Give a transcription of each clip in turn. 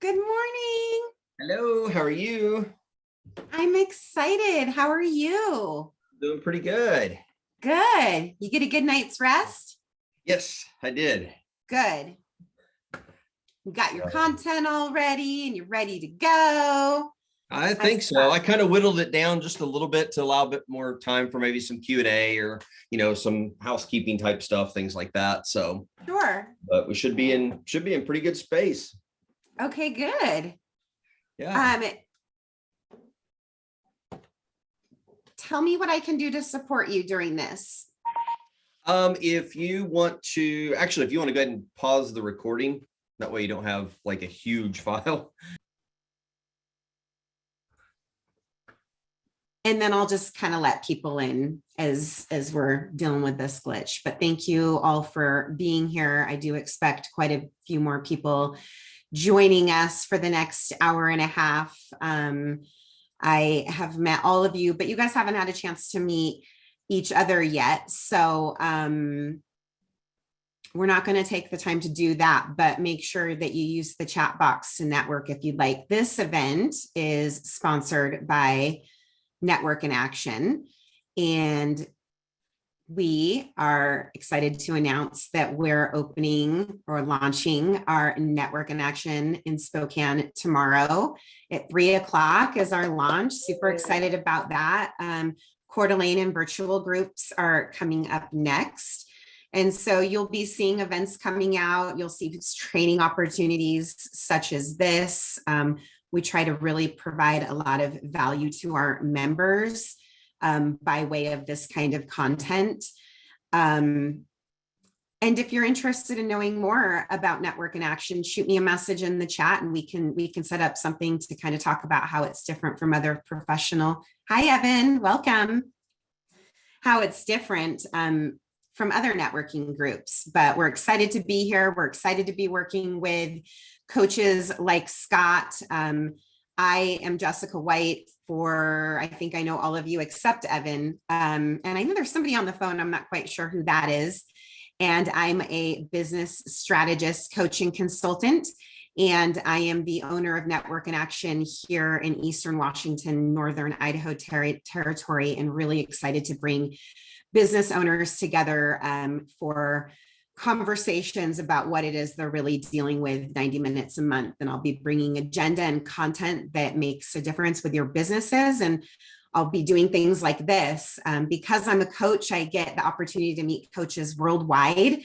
Good morning. Hello, how are you? I'm excited. How are you? Doing pretty good. Good. You get a good night's rest? Yes, I did. Good. You got your So content all ready and you're ready to go. I I think saw. so. I kind of whittled it down just a little bit to allow a bit more time for maybe some Q&A or, some housekeeping type stuff, things like that. So, Sure. but we should be in pretty good space. Okay, good. Yeah. Um, Tell me what I can do to support you during this. If you want to, actually, if you want to go ahead and pause the recording, that way you don't have like a huge file. And then I'll just kind of let people in as we're dealing with this glitch. But thank you all for being here. I do expect quite a few more people joining us for the next hour and a half. I have met all of you, but you guys haven't had a chance to meet each other yet. So we're not going to take the time to do that, but make sure that you use the chat box to network if you'd like. This event is sponsored by Network in Action. And we are excited to announce that we're opening or launching our Network in Action in Spokane tomorrow at 3:00 is our launch. Super excited about that. Coeur d'Alene and virtual groups are coming up next. And so you'll be seeing events coming out. You'll see training opportunities such as this. We try to really provide a lot of value to our members by way of this kind of content. And if you're interested in knowing more about Network in Action, shoot me a message in the chat and we can set up something to kind of talk about how it's different from other professional. Hi, Evan, welcome. How it's different from other networking groups, but we're excited to be here. We're excited to be working with coaches like Scott. I am Jessica White I think I know all of you except Evan. And I know there's somebody on the phone. I'm not quite sure who that is. And I'm a business strategist, coach, and consultant. And I am the owner of Network in Action here in Eastern Washington, Northern Idaho territory, and really excited to bring business owners together for conversations about what it is they're really dealing with 90 minutes a month. And I'll be bringing agenda and content that makes a difference with your businesses. And I'll be doing things like this. Because I'm a coach, I get the opportunity to meet coaches worldwide.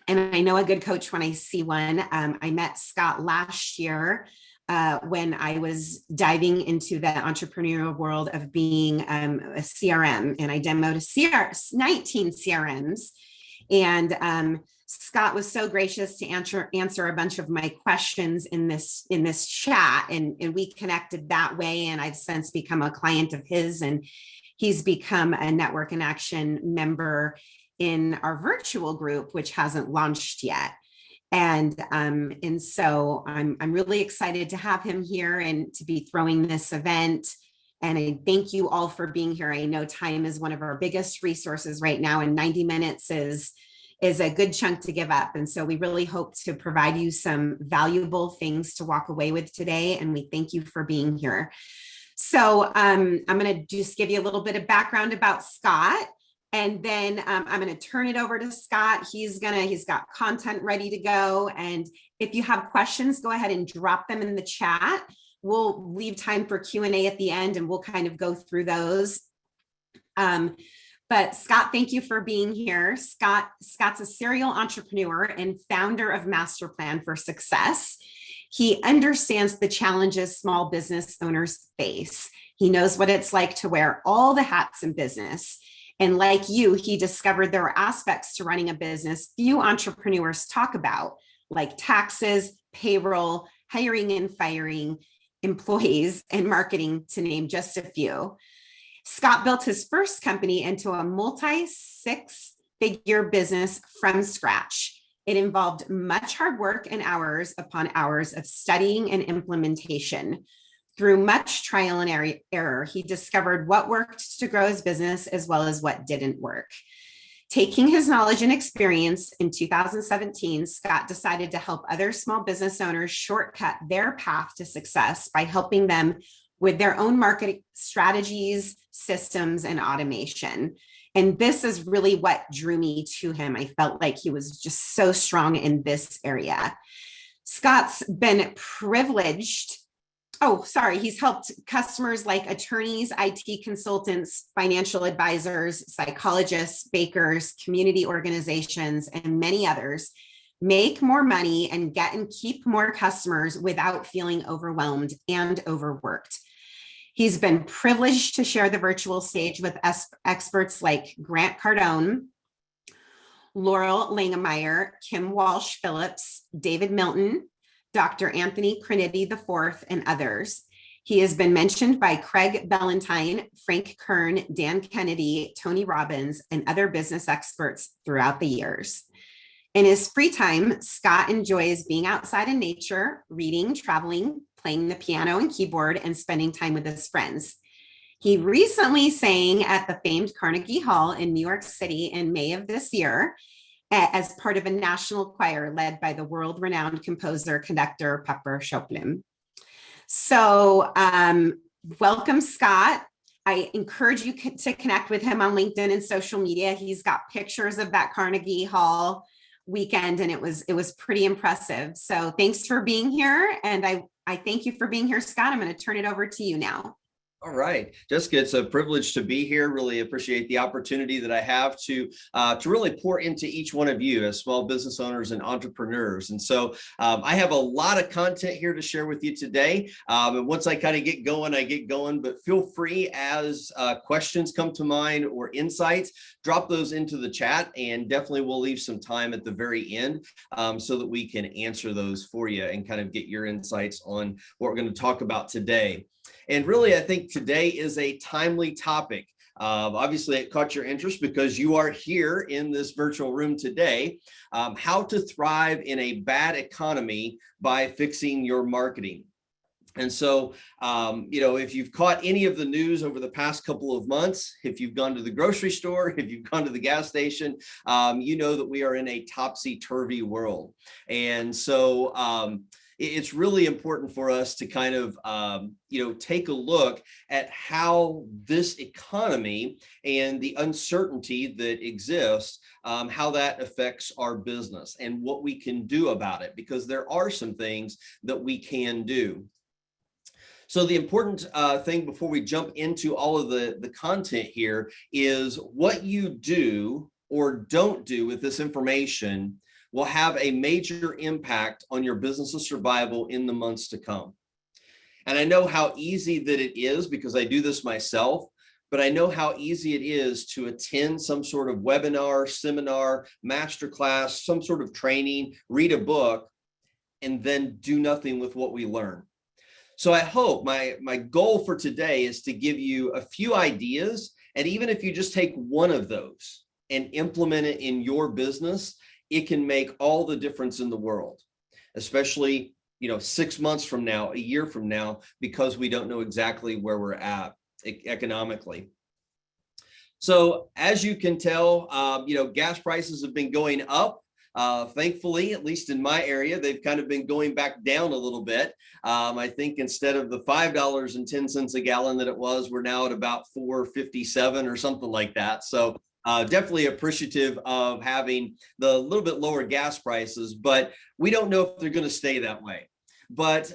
And I know a good coach when I see one. I met Scott last year when I was diving into the entrepreneurial world of being a CRM, and I demoed 19 CRMs. And Scott was so gracious to answer a bunch of my questions in this chat, and we connected that way. And I've since become a client of his, and he's become a Network in Action member in our virtual group, which hasn't launched yet. And so I'm really excited to have him here and to be throwing this event. And I thank you all for being here. I know time is one of our biggest resources right now, and 90 minutes is a good chunk to give up. And so we really hope to provide you some valuable things to walk away with today. And we thank you for being here. So I'm going to just give you a little bit of background about Scott. And then I'm going to turn it over to Scott. He's got content ready to go. And if you have questions, go ahead and drop them in the chat. We'll leave time for Q&A at the end, and we'll kind of go through those. But Scott, thank you for being here. Scott's a serial entrepreneur and founder of Master Plan for Success. He understands the challenges small business owners face. He knows what it's like to wear all the hats in business. And like you, he discovered there are aspects to running a business few entrepreneurs talk about, like taxes, payroll, hiring and firing employees, and marketing, to name just a few. Scott built his first company into a multi-six-figure business from scratch. It involved much hard work and hours upon hours of studying and implementation. Through much trial and error, he discovered what worked to grow his business as well as what didn't work. Taking his knowledge and experience in 2017, Scott decided to help other small business owners shortcut their path to success by helping them with their own marketing strategies, systems, and automation. And this is really what drew me to him. I felt like he was just so strong in this area. Scott's been privileged. He's helped customers like attorneys, IT consultants, financial advisors, psychologists, bakers, community organizations, and many others make more money and get and keep more customers without feeling overwhelmed and overworked. He's been privileged to share the virtual stage with experts like Grant Cardone, Laurel Langemeyer, Kim Walsh Phillips, David Milton, Dr. Anthony Crinity IV, and others. He has been mentioned by Craig Ballantyne, Frank Kern, Dan Kennedy, Tony Robbins, and other business experts throughout the years. In his free time, Scott enjoys being outside in nature, reading, traveling, playing the piano and keyboard, and spending time with his friends. He recently sang at the famed Carnegie Hall in New York City in May of this year as part of a national choir led by the world-renowned composer, conductor, Pepper Chopin. So welcome, Scott. I encourage you to connect with him on LinkedIn and social media. He's got pictures of that Carnegie Hall weekend, and it was pretty impressive. So thanks for being here. And I thank you for being here, Scott. I'm going to turn it over to you now. All right, Jessica, it's a privilege to be here. Really appreciate the opportunity that I have to really pour into each one of you as small business owners and entrepreneurs. And so I have a lot of content here to share with you today. And once I kind of get going, I get going, but feel free as questions come to mind or insights, drop those into the chat, and definitely we'll leave some time at the very end so that we can answer those for you and kind of get your insights on what we're going to talk about today. And really, I think today is a timely topic. Obviously, it caught your interest because you are here in this virtual room today. How to thrive in a bad economy by fixing your marketing. And so, if you've caught any of the news over the past couple of months, if you've gone to the grocery store, if you've gone to the gas station, you know that we are in a topsy-turvy world. And so, it's really important for us to kind of, take a look at how this economy and the uncertainty that exists, how that affects our business and what we can do about it, because there are some things that we can do. So the important thing before we jump into all of the content here is what you do or don't do with this information will have a major impact on your business's survival in the months to come. And I know how easy that it is because I do this myself, but I know how easy it is to attend some sort of webinar, seminar, masterclass, some sort of training, read a book, and then do nothing with what we learn. So I hope my goal for today is to give you a few ideas, and even if you just take one of those and implement it in your business, it can make all the difference in the world, especially, 6 months from now, a year from now, because we don't know exactly where we're at economically. So as you can tell, gas prices have been going up. Thankfully, at least in my area, they've kind of been going back down a little bit. I think instead of the $5.10 a gallon that it was, we're now at about $4.57 or something like that. So definitely appreciative of having the little bit lower gas prices, but we don't know if they're going to stay that way. But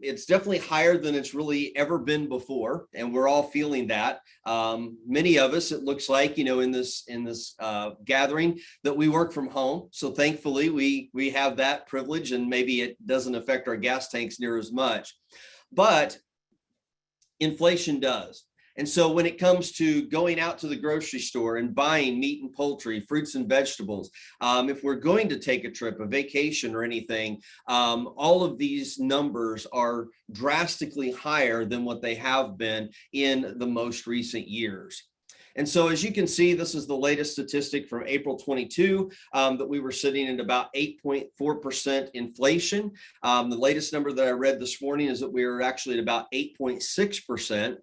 it's definitely higher than it's really ever been before, and we're all feeling that. Many of us, it looks like, in this gathering, that we work from home. So thankfully, we have that privilege, and maybe it doesn't affect our gas tanks near as much. But inflation does. And so when it comes to going out to the grocery store and buying meat and poultry, fruits and vegetables, if we're going to take a trip, a vacation or anything, all of these numbers are drastically higher than what they have been in the most recent years. And so as you can see, this is the latest statistic from April 22, that we were sitting at about 8.4% inflation. The latest number that I read this morning is that we were actually at about 8.6%.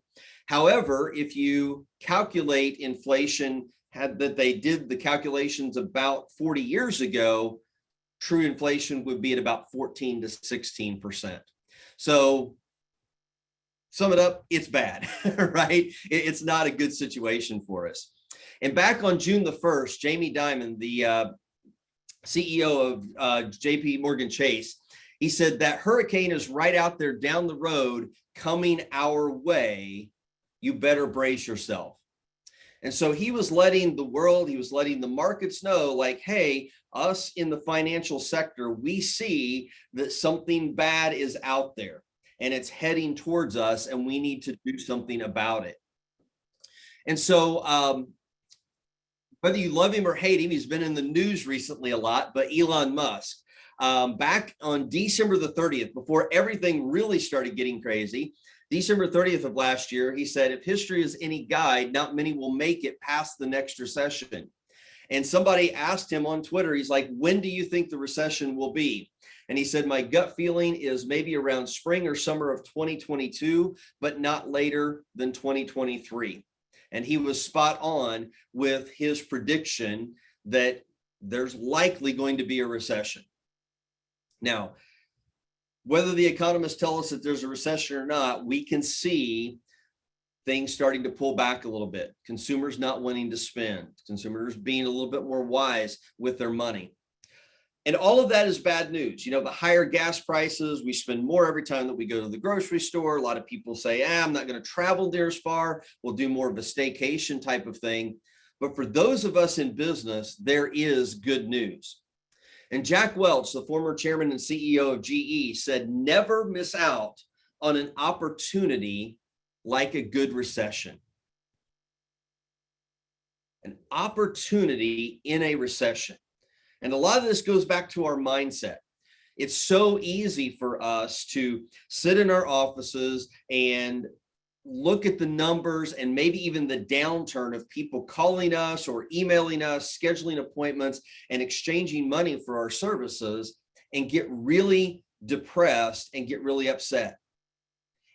However, if you calculate inflation they did the calculations about 40 years ago, true inflation would be at about 14 to 16%. So sum it up, it's bad, right? It's not a good situation for us. And back on June the 1st, Jamie Dimon, the CEO of JP Morgan Chase, he said that hurricane is right out there down the road coming our way. You better brace yourself. And so he was letting the world, he was letting the markets know, like, hey, us in the financial sector, we see that something bad is out there and it's heading towards us and we need to do something about it. And so whether you love him or hate him, he's been in the news recently a lot, but Elon Musk, back on December the 30th, before everything really started getting crazy, December 30th of last year, he said, if history is any guide, not many will make it past the next recession. And somebody asked him on Twitter, he's like, when do you think the recession will be? And he said, my gut feeling is maybe around spring or summer of 2022, but not later than 2023. And he was spot on with his prediction that there's likely going to be a recession. Now, whether the economists tell us that there's a recession or not, we can see things starting to pull back a little bit. Consumers not wanting to spend, consumers being a little bit more wise with their money. And all of that is bad news. You know, the higher gas prices, we spend more every time that we go to the grocery store. A lot of people say, I'm not going to travel near as far. We'll do more of a staycation type of thing. But for those of us in business, there is good news. And Jack Welch, the former chairman and CEO of GE, said, never miss out on an opportunity like a good recession. An opportunity in a recession. And a lot of this goes back to our mindset. It's so easy for us to sit in our offices and look at the numbers and maybe even the downturn of people calling us or emailing us, scheduling appointments and exchanging money for our services, and get really depressed and get really upset.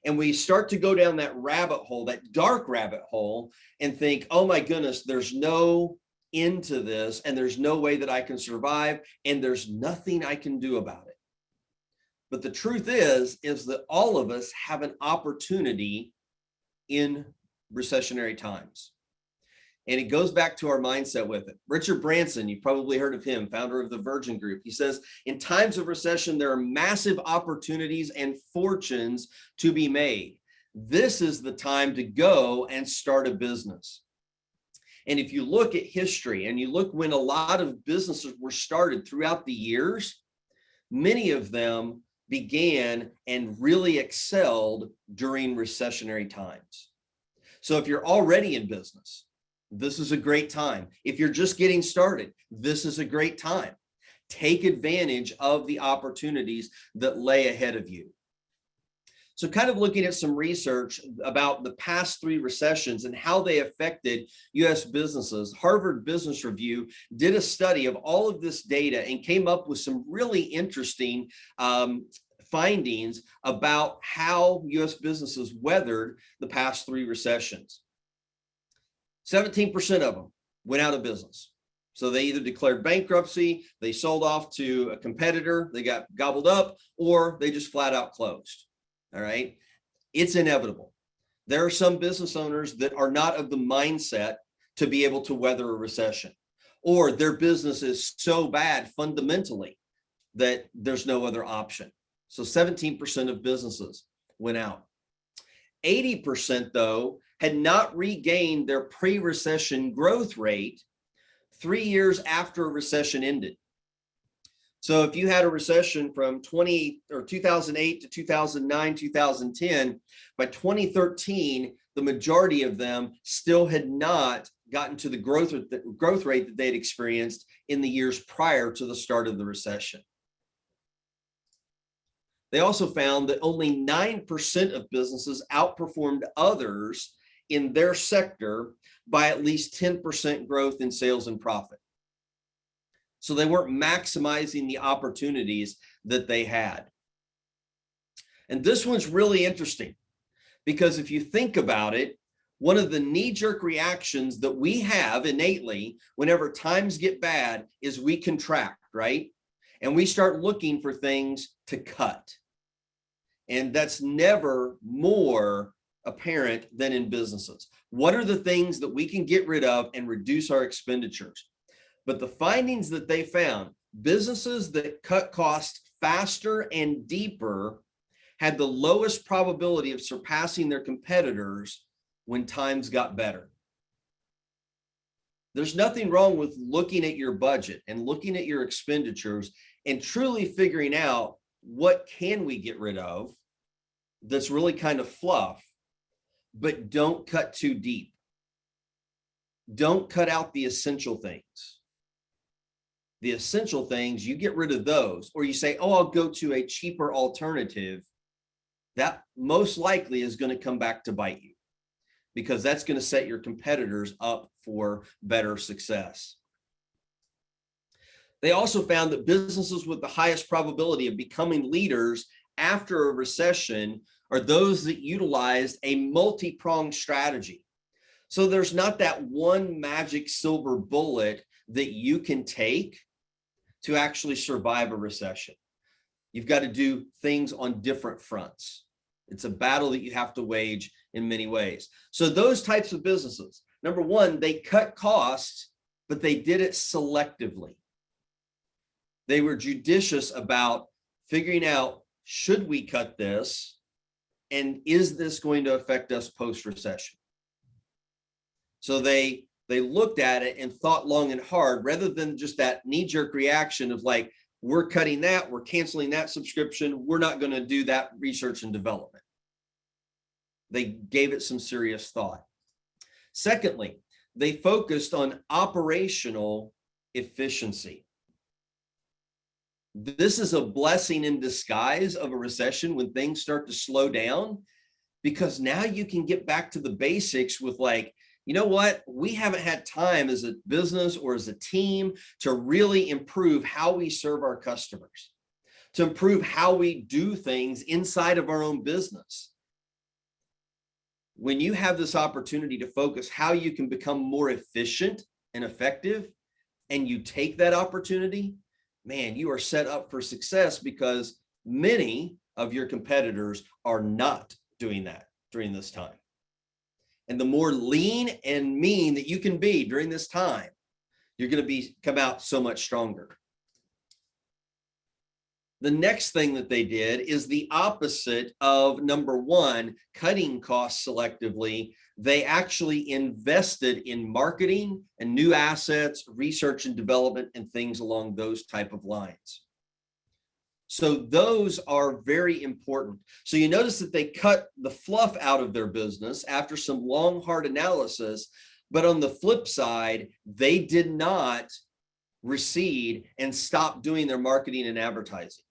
And we start to go down that rabbit hole, that dark rabbit hole, and think, oh my goodness, there's no end to this, and there's no way that I can survive, and there's nothing I can do about it. But the truth is that all of us have an opportunity in recessionary times. And it goes back to our mindset with it. Richard Branson, you've probably heard of him, founder of the Virgin Group. He says, in times of recession, there are massive opportunities and fortunes to be made. This is the time to go and start a business. And if you look at history and you look when a lot of businesses were started throughout the years, many of them began and really excelled during recessionary times. So if you're already in business, this is a great time. If you're just getting started, this is a great time. Take advantage of the opportunities that lay ahead of you. So kind of looking at some research about the past 3 recessions and how they affected U.S. businesses, Harvard Business Review did a study of all of this data and came up with some really interesting findings about how U.S. businesses weathered the past 3 recessions. 17% of them went out of business. So they either declared bankruptcy, they sold off to a competitor, they got gobbled up, or they just flat out closed. All right. It's inevitable. There are some business owners that are not of the mindset to be able to weather a recession, or their business is so bad fundamentally that there's no other option. So 17% of businesses went out. 80% though had not regained their pre-recession growth rate 3 years after a recession ended. So if you had a recession from 2008 to 2009, 2010, by 2013, the majority of them still had not gotten to the growth rate that they'd experienced in the years prior to the start of the recession. They also found that only 9% of businesses outperformed others in their sector by at least 10% growth in sales and profit. So they weren't maximizing the opportunities that they had. And this one's really interesting because if you think about it, One of the knee-jerk reactions that we have innately whenever times get bad is we contract, right? And we start looking for things to cut. And that's never more apparent than in businesses. What are the things that we can get rid of and reduce our expenditures? But the findings that they found, businesses that cut costs faster and deeper had the lowest probability of surpassing their competitors when times got better. There's nothing wrong with looking at your budget and looking at your expenditures and truly figuring out what can we get rid of that's really kind of fluff, but don't cut too deep. Don't cut out the essential things. The essential things, you get rid of those, or you say, oh, I'll go to a cheaper alternative. That most likely is going to come back to bite you, because that's going to set your competitors up for better success. They also found that businesses with the highest probability of becoming leaders after a recession are those that utilized a multi-pronged strategy. So there's not that one magic silver bullet that you can take to actually survive a recession. You've got to do things on different fronts. It's a battle that you have to wage in many ways. So those types of businesses, number one, they cut costs, but they did it selectively. They were judicious about figuring out, should we cut this? And is this going to affect us post-recession? So they looked at it and thought long and hard, rather than just that knee-jerk reaction of like, we're cutting that, we're canceling that subscription, we're not going to do that research and development. They gave it some serious thought. Secondly, they focused on operational efficiency. This is a blessing in disguise of a recession when things start to slow down, because now you can get back to the basics with like, you know what? We haven't had time as a business or as a team to really improve how we serve our customers, to improve how we do things inside of our own business. When you have this opportunity to focus how you can become more efficient and effective, and you take that opportunity, man, you are set up for success, because many of your competitors are not doing that during this time. And the more lean and mean that you can be during this time, you're going to come out so much stronger. The next thing that they did is the opposite of number one, cutting costs selectively. They actually invested in marketing and new assets, research and development, and things along those type of lines. So those are very important. So you notice that they cut the fluff out of their business after some long, hard analysis, but on the flip side, they did not recede and stop doing their marketing and advertising.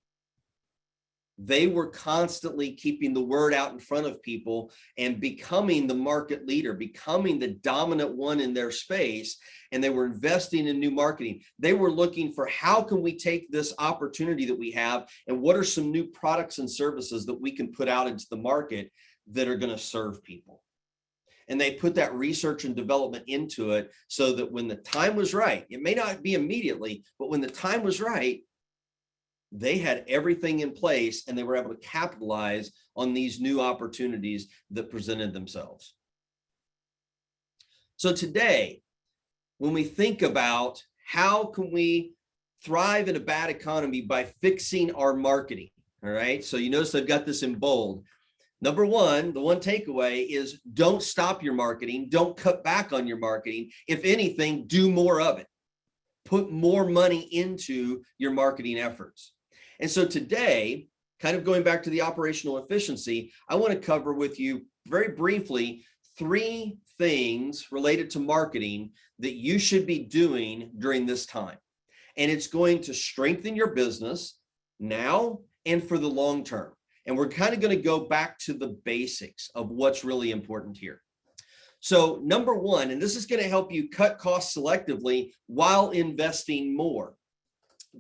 They were constantly keeping the word out in front of people and becoming the market leader, becoming the dominant one in their space. And they were investing in new marketing. They were looking for, how can we take this opportunity that we have, and what are some new products and services that we can put out into the market that are going to serve people? And they put that research and development into it so that when the time was right, it may not be immediately, but when the time was right, they had everything in place and they were able to capitalize on these new opportunities that presented themselves. So today, when we think about how can we thrive in a bad economy by fixing our marketing, all right? So you notice I've got this in bold. Number one, the one takeaway is, don't stop your marketing. Don't cut back on your marketing. If anything, do more of it. Put more money into your marketing efforts. And so today, kind of going back to the operational efficiency, I want to cover with you very briefly 3 things related to marketing that you should be doing during this time. And it's going to strengthen your business now and for the long term. And we're kind of going to go back to the basics of what's really important here. So number one, and this is going to help you cut costs selectively while investing more.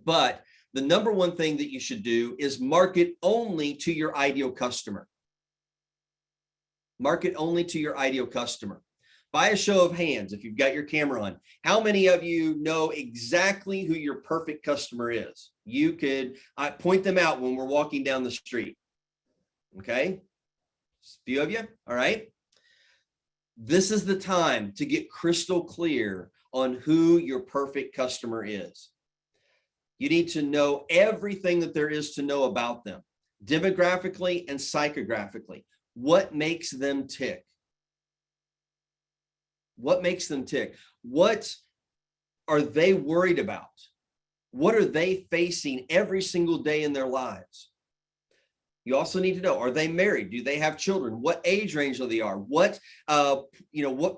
But the number one thing that you should do is market only to your ideal customer. Market only to your ideal customer. By a show of hands, if you've got your camera on, how many of you know exactly who your perfect customer is? You could point them out when we're walking down the street. Okay, a few of you. All right. This is the time to get crystal clear on who your perfect customer is. You need to know everything that there is to know about them, demographically and psychographically. What makes them tick? What makes them tick? What are they worried about? What are they facing every single day in their lives? You also need to know, are they married? Do they have children? What age range are they are? What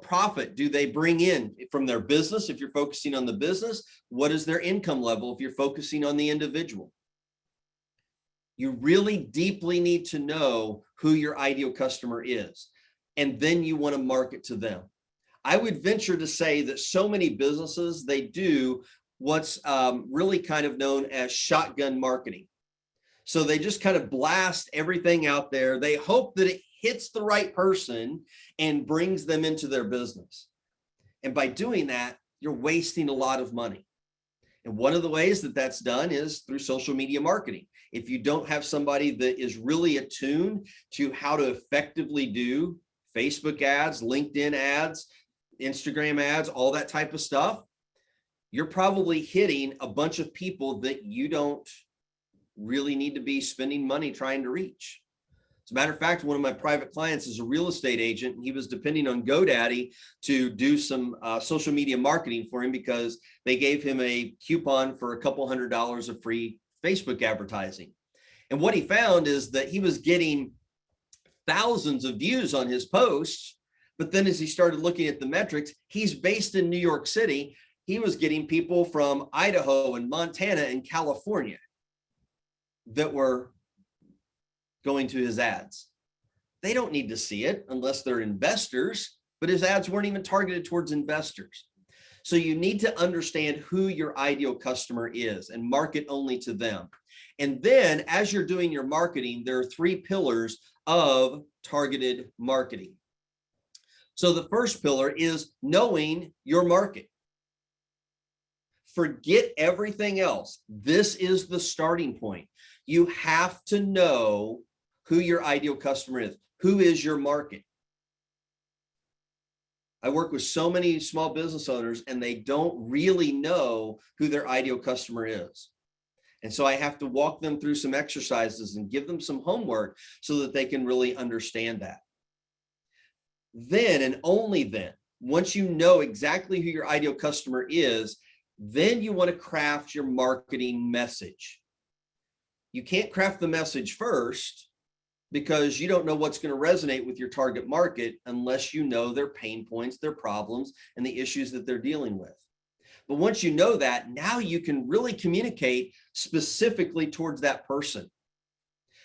profit do they bring in from their business? If you're focusing on the business, what is their income level if you're focusing on the individual? You really deeply need to know who your ideal customer is, and then you want to market to them. I would venture to say that so many businesses, they do what's really kind of known as shotgun marketing. So they just kind of blast everything out there. They hope that it hits the right person and brings them into their business. And by doing that, you're wasting a lot of money. And one of the ways that that's done is through social media marketing. If you don't have somebody that is really attuned to how to effectively do Facebook ads, LinkedIn ads, Instagram ads, all that type of stuff, you're probably hitting a bunch of people that you don't really need to be spending money trying to reach. As a matter of fact, one of my private clients is a real estate agent, and he was depending on GoDaddy to do some social media marketing for him because they gave him a coupon for a couple $100 of free Facebook advertising. And what he found is that he was getting thousands of views on his posts, but then as he started looking at the metrics, he's based in New York City. He was getting people from Idaho and Montana and California that were going to his ads. They don't need to see it unless they're investors, but his ads weren't even targeted towards investors. So you need to understand who your ideal customer is and market only to them. And then as you're doing your marketing, there are 3 pillars of targeted marketing. So the first pillar is knowing your market. Forget everything else. This is the starting point. You have to know who your ideal customer is. Who is your market? I work with so many small business owners and they don't really know who their ideal customer is. And so I have to walk them through some exercises and give them some homework so that they can really understand that. Then and only then, once you know exactly who your ideal customer is, then you want to craft your marketing message. You can't craft the message first because you don't know what's going to resonate with your target market unless you know their pain points, their problems, and the issues that they're dealing with. But once you know that, now you can really communicate specifically towards that person.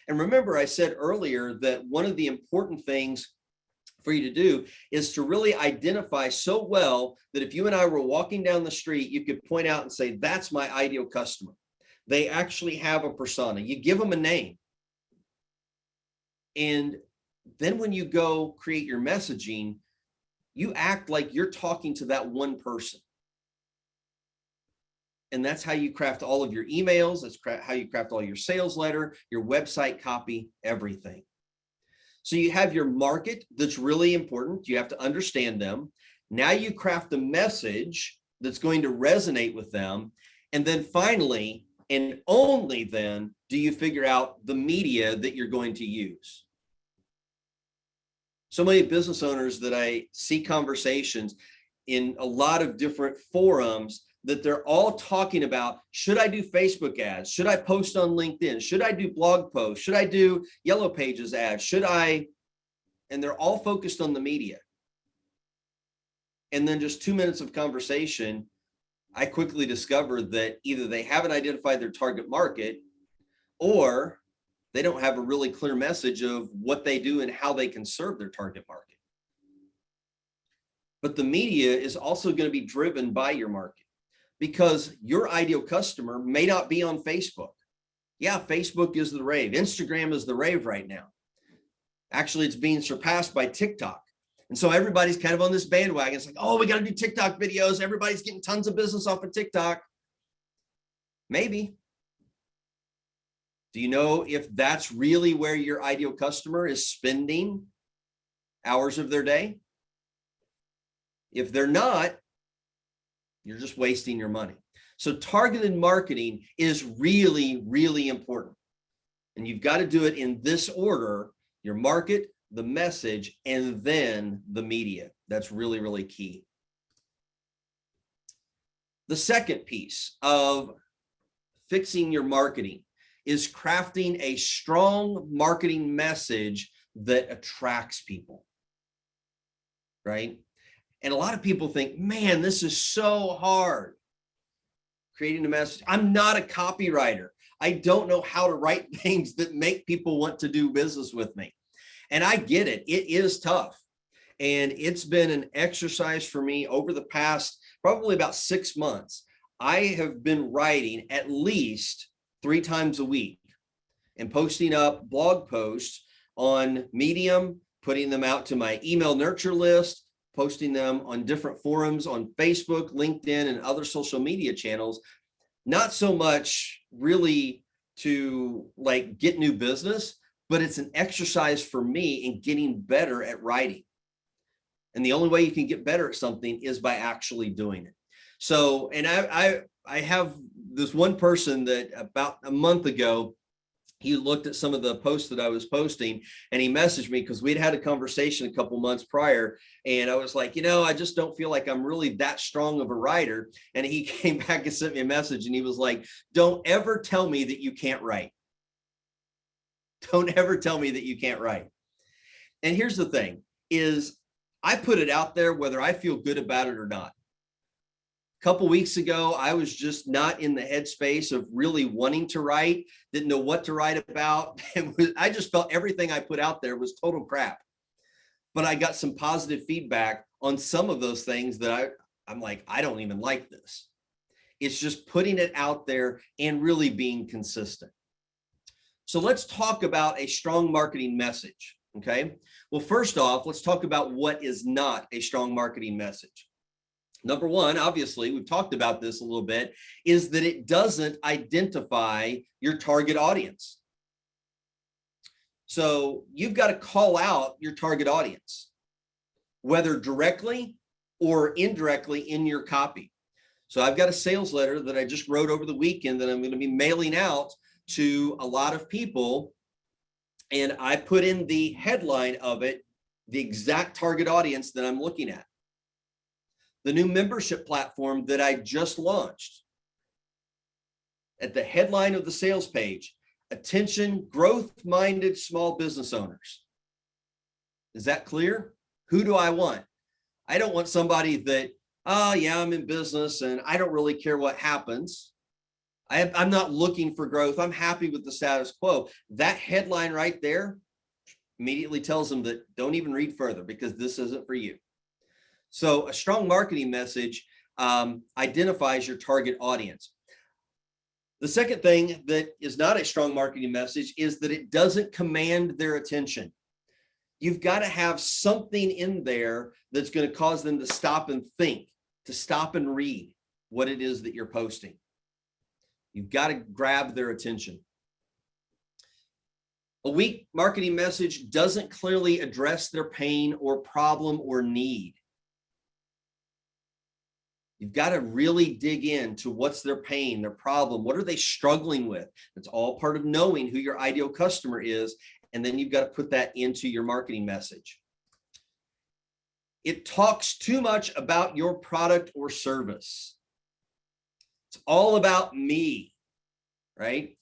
And remember, I said earlier that one of the important things for you to do is to really identify so well that if you and I were walking down the street, you could point out and say, that's my ideal customer. They actually have a persona. You give them a name. And then when you go create your messaging, you act like you're talking to that one person. And that's how you craft all of your emails. That's how you craft all your sales letter, your website copy, everything. So you have your market that's really important. You have to understand them. Now you craft a message that's going to resonate with them. And then finally, and only then, do you figure out the media that you're going to use. So many business owners that I see conversations in a lot of different forums that they're all talking about, should I do Facebook ads? Should I post on LinkedIn? Should I do blog posts? Should I do Yellow Pages ads? Should I? And they're all focused on the media. And then just 2 minutes of conversation, I quickly discovered that either they haven't identified their target market or they don't have a really clear message of what they do and how they can serve their target market. But the media is also going to be driven by your market because your ideal customer may not be on Facebook. Yeah, Facebook is the rave. Instagram is the rave right now. Actually, it's being surpassed by TikTok. And so everybody's kind of on this bandwagon. It's like, oh, we got to do TikTok videos. Everybody's getting tons of business off of TikTok. Maybe. Do you know if that's really where your ideal customer is spending hours of their day? If they're not, you're just wasting your money. So targeted marketing is really, really important. And you've got to do it in this order: your market, the message, and then the media. That's really, really key. The second piece of fixing your marketing is crafting a strong marketing message that attracts people, right? And a lot of people think, man, this is so hard, creating a message. I'm not a copywriter. I don't know how to write things that make people want to do business with me. And I get it. It is tough. And it's been an exercise for me over the past probably about 6 months. I have been writing at least 3 times a week and posting up blog posts on Medium, putting them out to my email nurture list, posting them on different forums on Facebook, LinkedIn, and other social media channels. Not so much really to like get new business, but it's an exercise for me in getting better at writing. And the only way you can get better at something is by actually doing it. So, and I have this one person that about a month ago, he looked at some of the posts that I was posting and he messaged me because we'd had a conversation a couple months prior. And I was like, I just don't feel like I'm really that strong of a writer. And he came back and sent me a message and he was like, don't ever tell me that you can't write. Don't ever tell me that you can't write. And here's the thing is I put it out there whether I feel good about it or not. A couple weeks ago, I was just not in the headspace of really wanting to write, didn't know what to write about. I just felt everything I put out there was total crap. But I got some positive feedback on some of those things that I'm like, I don't even like this. It's just putting it out there and really being consistent. So let's talk about a strong marketing message, okay? Well, first off, let's talk about what is not a strong marketing message. Number one, obviously, we've talked about this a little bit, is that it doesn't identify your target audience. So you've got to call out your target audience, whether directly or indirectly in your copy. So I've got a sales letter that I just wrote over the weekend that I'm going to be mailing out to a lot of people. And I put in the headline of it, the exact target audience that I'm looking at. The new membership platform that I just launched. At the headline of the sales page, attention, growth-minded small business owners. Is that clear? Who do I want? I don't want somebody that, oh yeah, I'm in business and I don't really care what happens. I'm not looking for growth. I'm happy with the status quo. That headline right there immediately tells them that don't even read further because this isn't for you. So a strong marketing message identifies your target audience. The second thing that is not a strong marketing message is that it doesn't command their attention. You've got to have something in there that's going to cause them to stop and think, to stop and read what it is that you're posting. You've got to grab their attention. A weak marketing message doesn't clearly address their pain or problem or need. You've got to really dig into what's their pain, their problem, what are they struggling with? It's all part of knowing who your ideal customer is, and then you've got to put that into your marketing message. It talks too much about your product or service. It's all about me, right?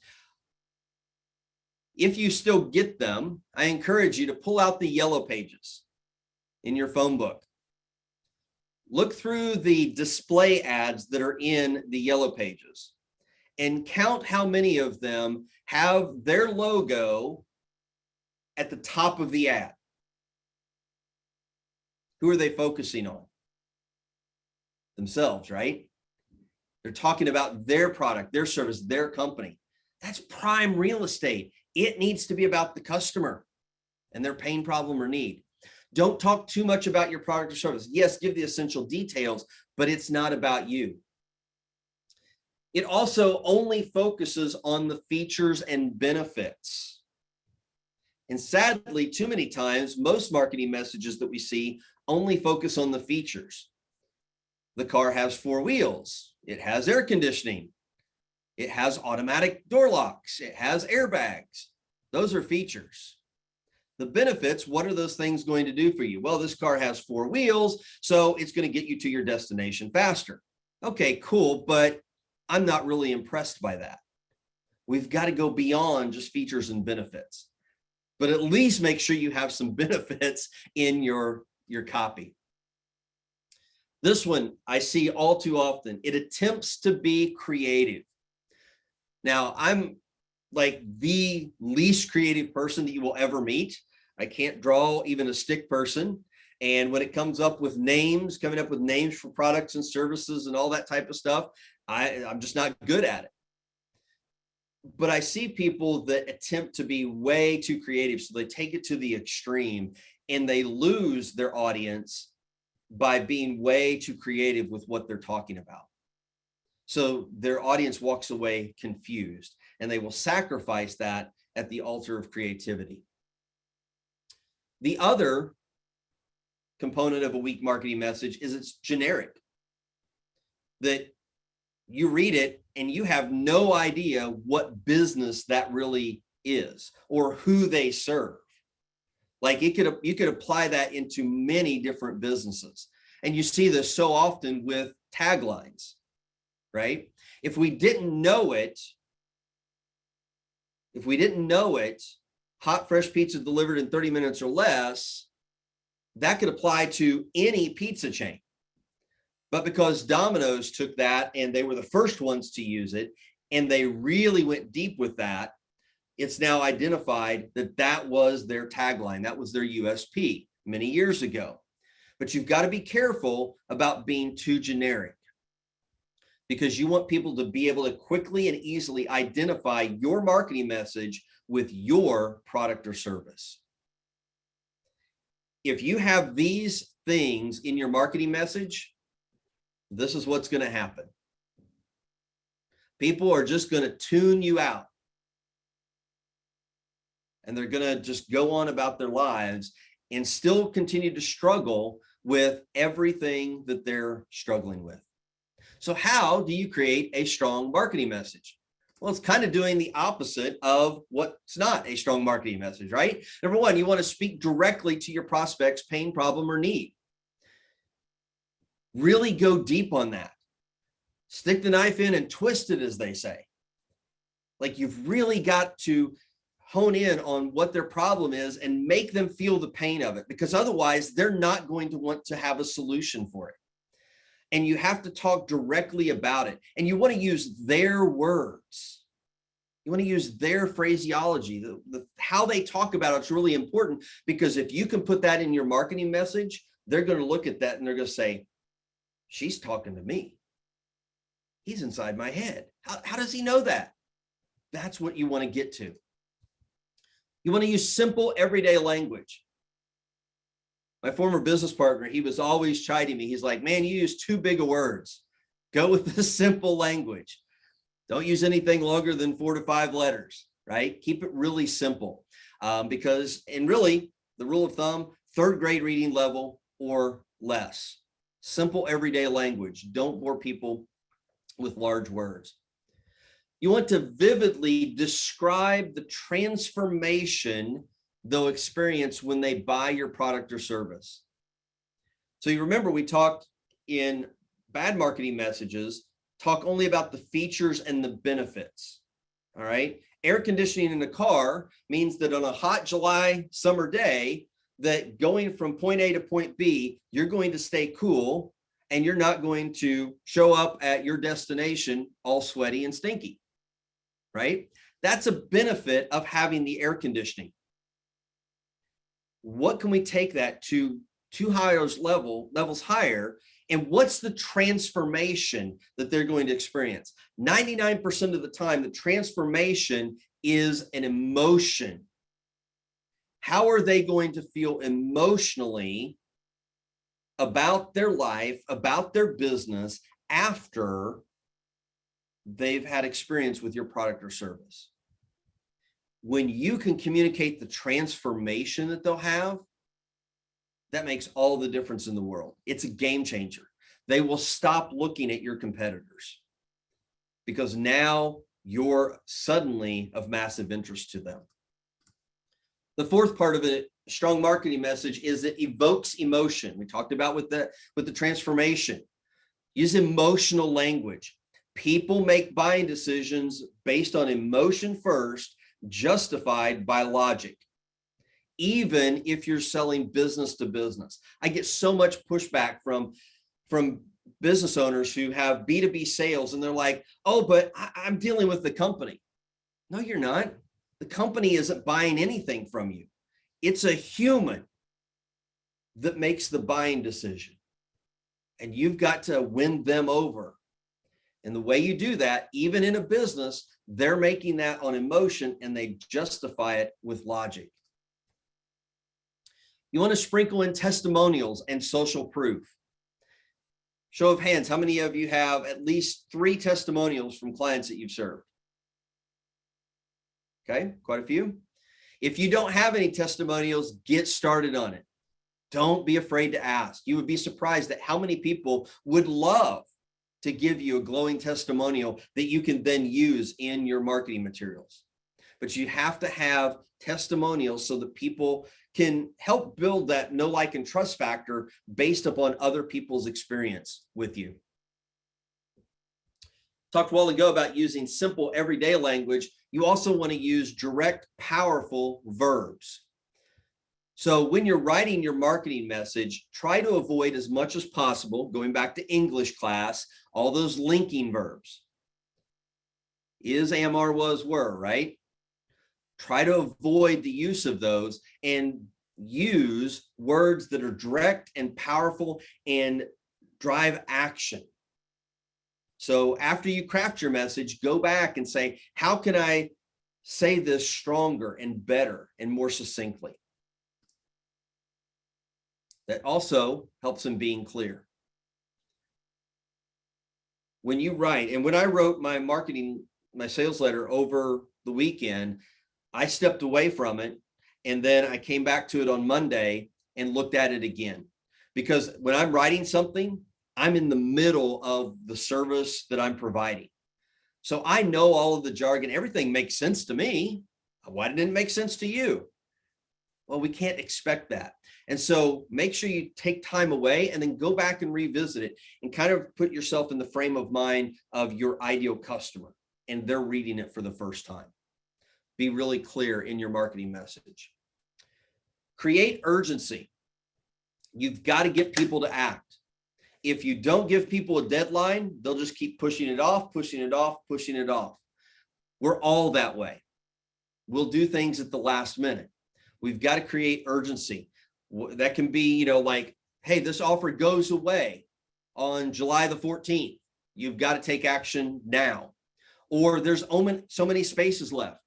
If you still get them, I encourage you to pull out the yellow pages in your phone book. Look through the display ads that are in the yellow pages and count how many of them have their logo at the top of the ad. Who are they focusing on? Themselves, right? They're talking about their product, their service, their company. That's prime real estate. It needs to be about the customer. and their pain, problem, or need. Don't talk too much about your product or service. Yes, give the essential details, but it's not about you. It also only focuses on the features and benefits. And sadly, too many times, most marketing messages that we see only focus on the features. The car has 4 wheels. It has air conditioning. It has automatic door locks. It has airbags. Those are features. The benefits, what are those things going to do for you? Well, this car has 4 wheels, so it's going to get you to your destination faster. Okay, cool, but I'm not really impressed by that. We've got to go beyond just features and benefits, but at least make sure you have some benefits in your copy. This one I see all too often. It attempts to be creative. Now, I'm like the least creative person that you will ever meet. I can't draw even a stick person. And when it comes up with names, coming up with names for products and services and all that type of stuff, I'm just not good at it. But I see people that attempt to be way too creative. So they take it to the extreme and they lose their audience by being way too creative with what they're talking about. So their audience walks away confused and they will sacrifice that at the altar of creativity. The other component of a weak marketing message is it's generic. That you read it and you have no idea what business that really is or who they serve. Like you could apply that into many different businesses. And you see this so often with taglines, right? If we didn't know it, hot, fresh pizza delivered in 30 minutes or less, that could apply to any pizza chain. But because Domino's took that and they were the first ones to use it, and they really went deep with that, it's now identified that that was their tagline. That was their USP many years ago. But you've got to be careful about being too generic because you want people to be able to quickly and easily identify your marketing message with your product or service. If you have these things in your marketing message, this is what's going to happen. People are just going to tune you out. And they're going to just go on about their lives and still continue to struggle with everything that they're struggling with. So how do you create a strong marketing message? Well, it's kind of doing the opposite of what's not a strong marketing message, right? Number one, you want to speak directly to your prospect's pain, problem, or need. Really go deep on that. Stick the knife in and twist it, as they say. Like you've really got to hone in on what their problem is and make them feel the pain of it, because otherwise they're not going to want to have a solution for it. And you have to talk directly about it. And you want to use their words. You want to use their phraseology. How they talk about it's really important, because if you can put that in your marketing message, they're going to look at that and they're going to say, she's talking to me. He's inside my head. How does he know that? That's what you want to get to. You want to use simple, everyday language. My former business partner, he was always chiding me. He's like, man, you use too big of words. Go with the simple language. Don't use anything longer than 4 to 5 letters, right? Keep it really simple. Because really, the rule of thumb, 3rd grade reading level or less. Simple, everyday language. Don't bore people with large words. You want to vividly describe the transformation they'll experience when they buy your product or service. So you remember we talked in bad marketing messages, talk only about the features and the benefits. All right. Air conditioning in a car means that on a hot July summer day, that going from point A to point B, you're going to stay cool and you're not going to show up at your destination all sweaty and stinky. Right? That's a benefit of having the air conditioning. What can we take that to 2 levels higher? And what's the transformation that they're going to experience? 99% of the time, the transformation is an emotion. How are they going to feel emotionally about their life, about their business after they've had experience with your product or service? When you can communicate the transformation that they'll have, that makes all the difference in the world. It's a game changer. They will stop looking at your competitors because now you're suddenly of massive interest to them. The fourth part of a strong marketing message is it evokes emotion. We talked about with the transformation. Use emotional language. People make buying decisions based on emotion first, justified by logic. Even if you're selling business to business. I get so much pushback from business owners who have B2B sales and they're like, oh, but I'm dealing with the company. No, you're not. The company isn't buying anything from you. It's a human that makes the buying decision. And you've got to win them over. And the way you do that, even in a business, they're making that on emotion and they justify it with logic. You want to sprinkle in testimonials and social proof. Show of hands, how many of you have at least 3 testimonials from clients that you've served? Okay, quite a few. If you don't have any testimonials, get started on it. Don't be afraid to ask. You would be surprised at how many people would love to give you a glowing testimonial that you can then use in your marketing materials. But you have to have testimonials so that people can help build that know, like, and trust factor based upon other people's experience with you. Talked a while ago about using simple everyday language. You also want to use direct, powerful verbs. So when you're writing your marketing message, try to avoid as much as possible, going back to English class, all those linking verbs. Is, am, are, was, were, right? Try to avoid the use of those and use words that are direct and powerful and drive action. So after you craft your message, go back and say, how can I say this stronger and better and more succinctly? That also helps in being clear. When you write, and when I wrote my sales letter over the weekend, I stepped away from it, and then I came back to it on Monday and looked at it again. Because when I'm writing something, I'm in the middle of the service that I'm providing. So I know all of the jargon. Everything makes sense to me. Why didn't it make sense to you? Well, we can't expect that. And so make sure you take time away and then go back and revisit it and kind of put yourself in the frame of mind of your ideal customer and they're reading it for the first time. Be really clear in your marketing message. Create urgency. You've got to get people to act. If you don't give people a deadline, they'll just keep pushing it off, pushing it off, pushing it off. We're all that way. We'll do things at the last minute. We've got to create urgency. That can be, like, hey, this offer goes away on July the 14th. You've got to take action now. Or there's so many spaces left.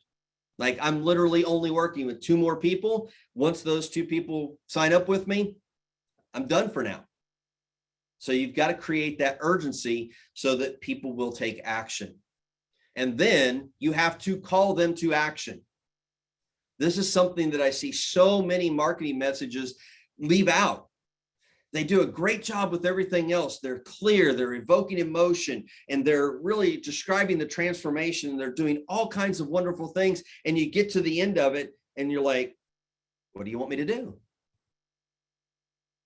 Like, I'm literally only working with 2 more people. Once those 2 people sign up with me, I'm done for now. So you've got to create that urgency so that people will take action. And then you have to call them to action. This is something that I see so many marketing messages leave out. They do a great job with everything else. They're clear, they're evoking emotion, and they're really describing the transformation. They're doing all kinds of wonderful things. And you get to the end of it and you're like, what do you want me to do?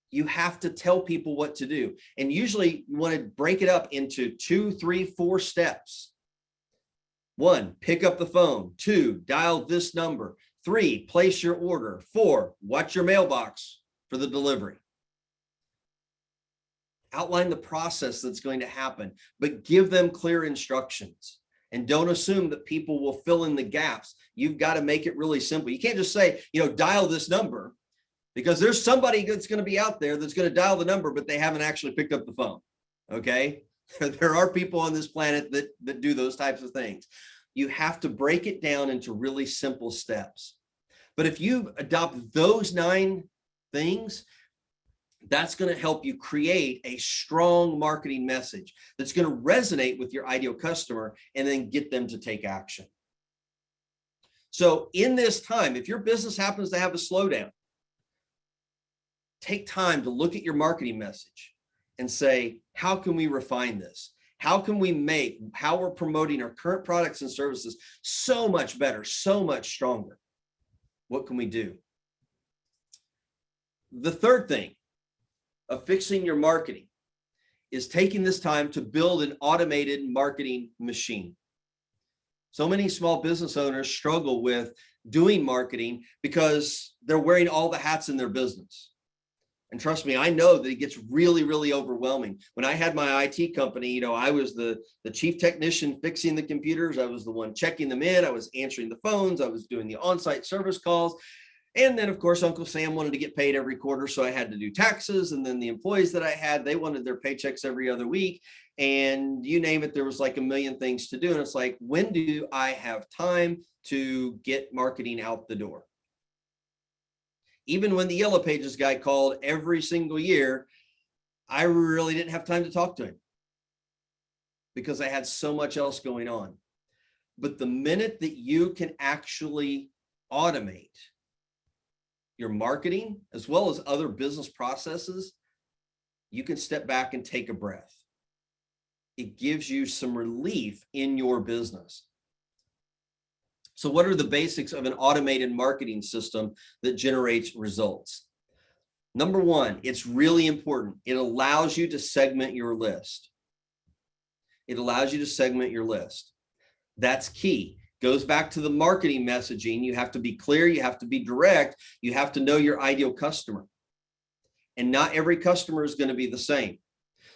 You have to tell people what to do. And usually you want to break it up into 2, 3, 4 steps. 1, pick up the phone. 2, dial this number. 3, place your order. 4, watch your mailbox for the delivery. Outline the process that's going to happen, but give them clear instructions. And don't assume that people will fill in the gaps. You've got to make it really simple. You can't just say, dial this number, because there's somebody that's going to be out there that's going to dial the number, but they haven't actually picked up the phone. Okay. There are people on this planet that do those types of things. You have to break it down into really simple steps. But if you adopt those 9 things, that's going to help you create a strong marketing message that's going to resonate with your ideal customer and then get them to take action. So in this time, if your business happens to have a slowdown, take time to look at your marketing message and say, how can we refine this? How can we make how we're promoting our current products and services so much better, so much stronger? What can we do? The third thing of fixing your marketing is taking this time to build an automated marketing machine. So many small business owners struggle with doing marketing because they're wearing all the hats in their business. And trust me, I know that it gets really, really overwhelming. When I had my IT company, I was the chief technician fixing the computers. I was the one checking them in. I was answering the phones. I was doing the on-site service calls. And then, of course, Uncle Sam wanted to get paid every quarter, so I had to do taxes. And then the employees that I had, they wanted their paychecks every other week. And you name it, there was like a million things to do. And it's like, when do I have time to get marketing out the door? Even when the Yellow Pages guy called every single year, I really didn't have time to talk to him because I had so much else going on. But the minute that you can actually automate your marketing as well as other business processes, you can step back and take a breath. It gives you some relief in your business. So what are the basics of an automated marketing system that generates results? Number one, it's really important. It allows you to segment your list. It allows you to segment your list. That's key. Goes back to the marketing messaging. You have to be clear. You have to be direct. You have to know your ideal customer. And not every customer is going to be the same.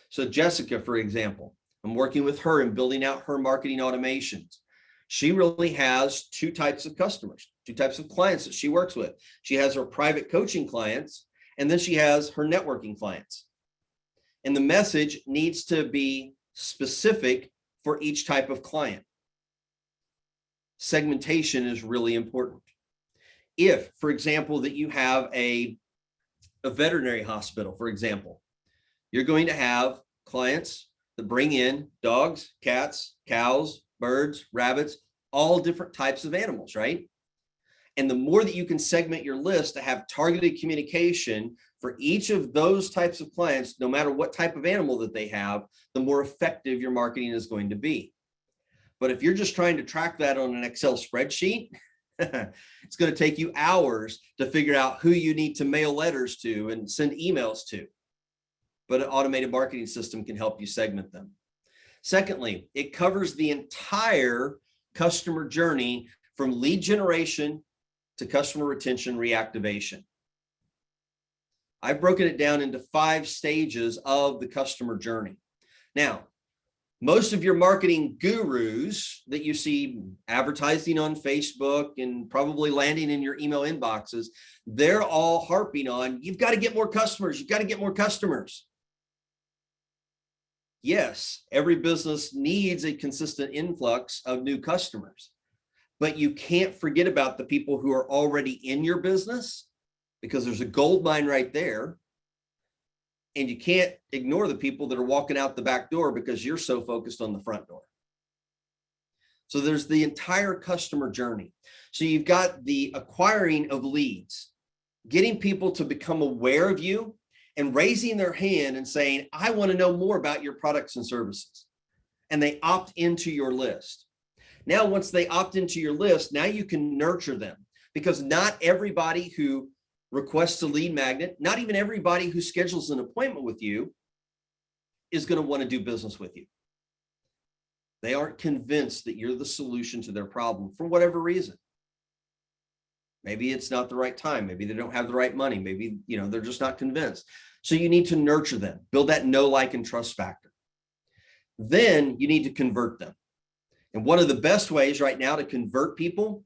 So Jessica, for example, I'm working with her and building out her marketing automations. She really has 2 types of customers, 2 types of clients that she works with. She has her private coaching clients, and then she has her networking clients. And the message needs to be specific for each type of client. Segmentation is really important. If, for example, that you have a veterinary hospital, for example, you're going to have clients that bring in dogs, cats, cows, birds, rabbits, all different types of animals, right? And the more that you can segment your list to have targeted communication for each of those types of clients, no matter what type of animal that they have, the more effective your marketing is going to be. But if you're just trying to track that on an Excel spreadsheet, it's going to take you hours to figure out who you need to mail letters to and send emails to. But an automated marketing system can help you segment them. Secondly, it covers the entire customer journey from lead generation to customer retention reactivation. I've broken it down into 5 stages of the customer journey. Now, most of your marketing gurus that you see advertising on Facebook and probably landing in your email inboxes, they're all harping on, you've got to get more customers. You've got to get more customers. Yes, every business needs a consistent influx of new customers, but you can't forget about the people who are already in your business because there's a gold mine right there. And you can't ignore the people that are walking out the back door because you're so focused on the front door. So there's the entire customer journey. So you've got the acquiring of leads, getting people to become aware of you and raising their hand and saying, I want to know more about your products and services. And they opt into your list. Now, once they opt into your list, now you can nurture them because not everybody who requests a lead magnet, not even everybody who schedules an appointment with you is going to want to do business with you. They aren't convinced that you're the solution to their problem for whatever reason. Maybe it's not the right time. Maybe they don't have the right money. Maybe, they're just not convinced. So you need to nurture them, build that know, like, and trust factor. Then you need to convert them. And one of the best ways right now to convert people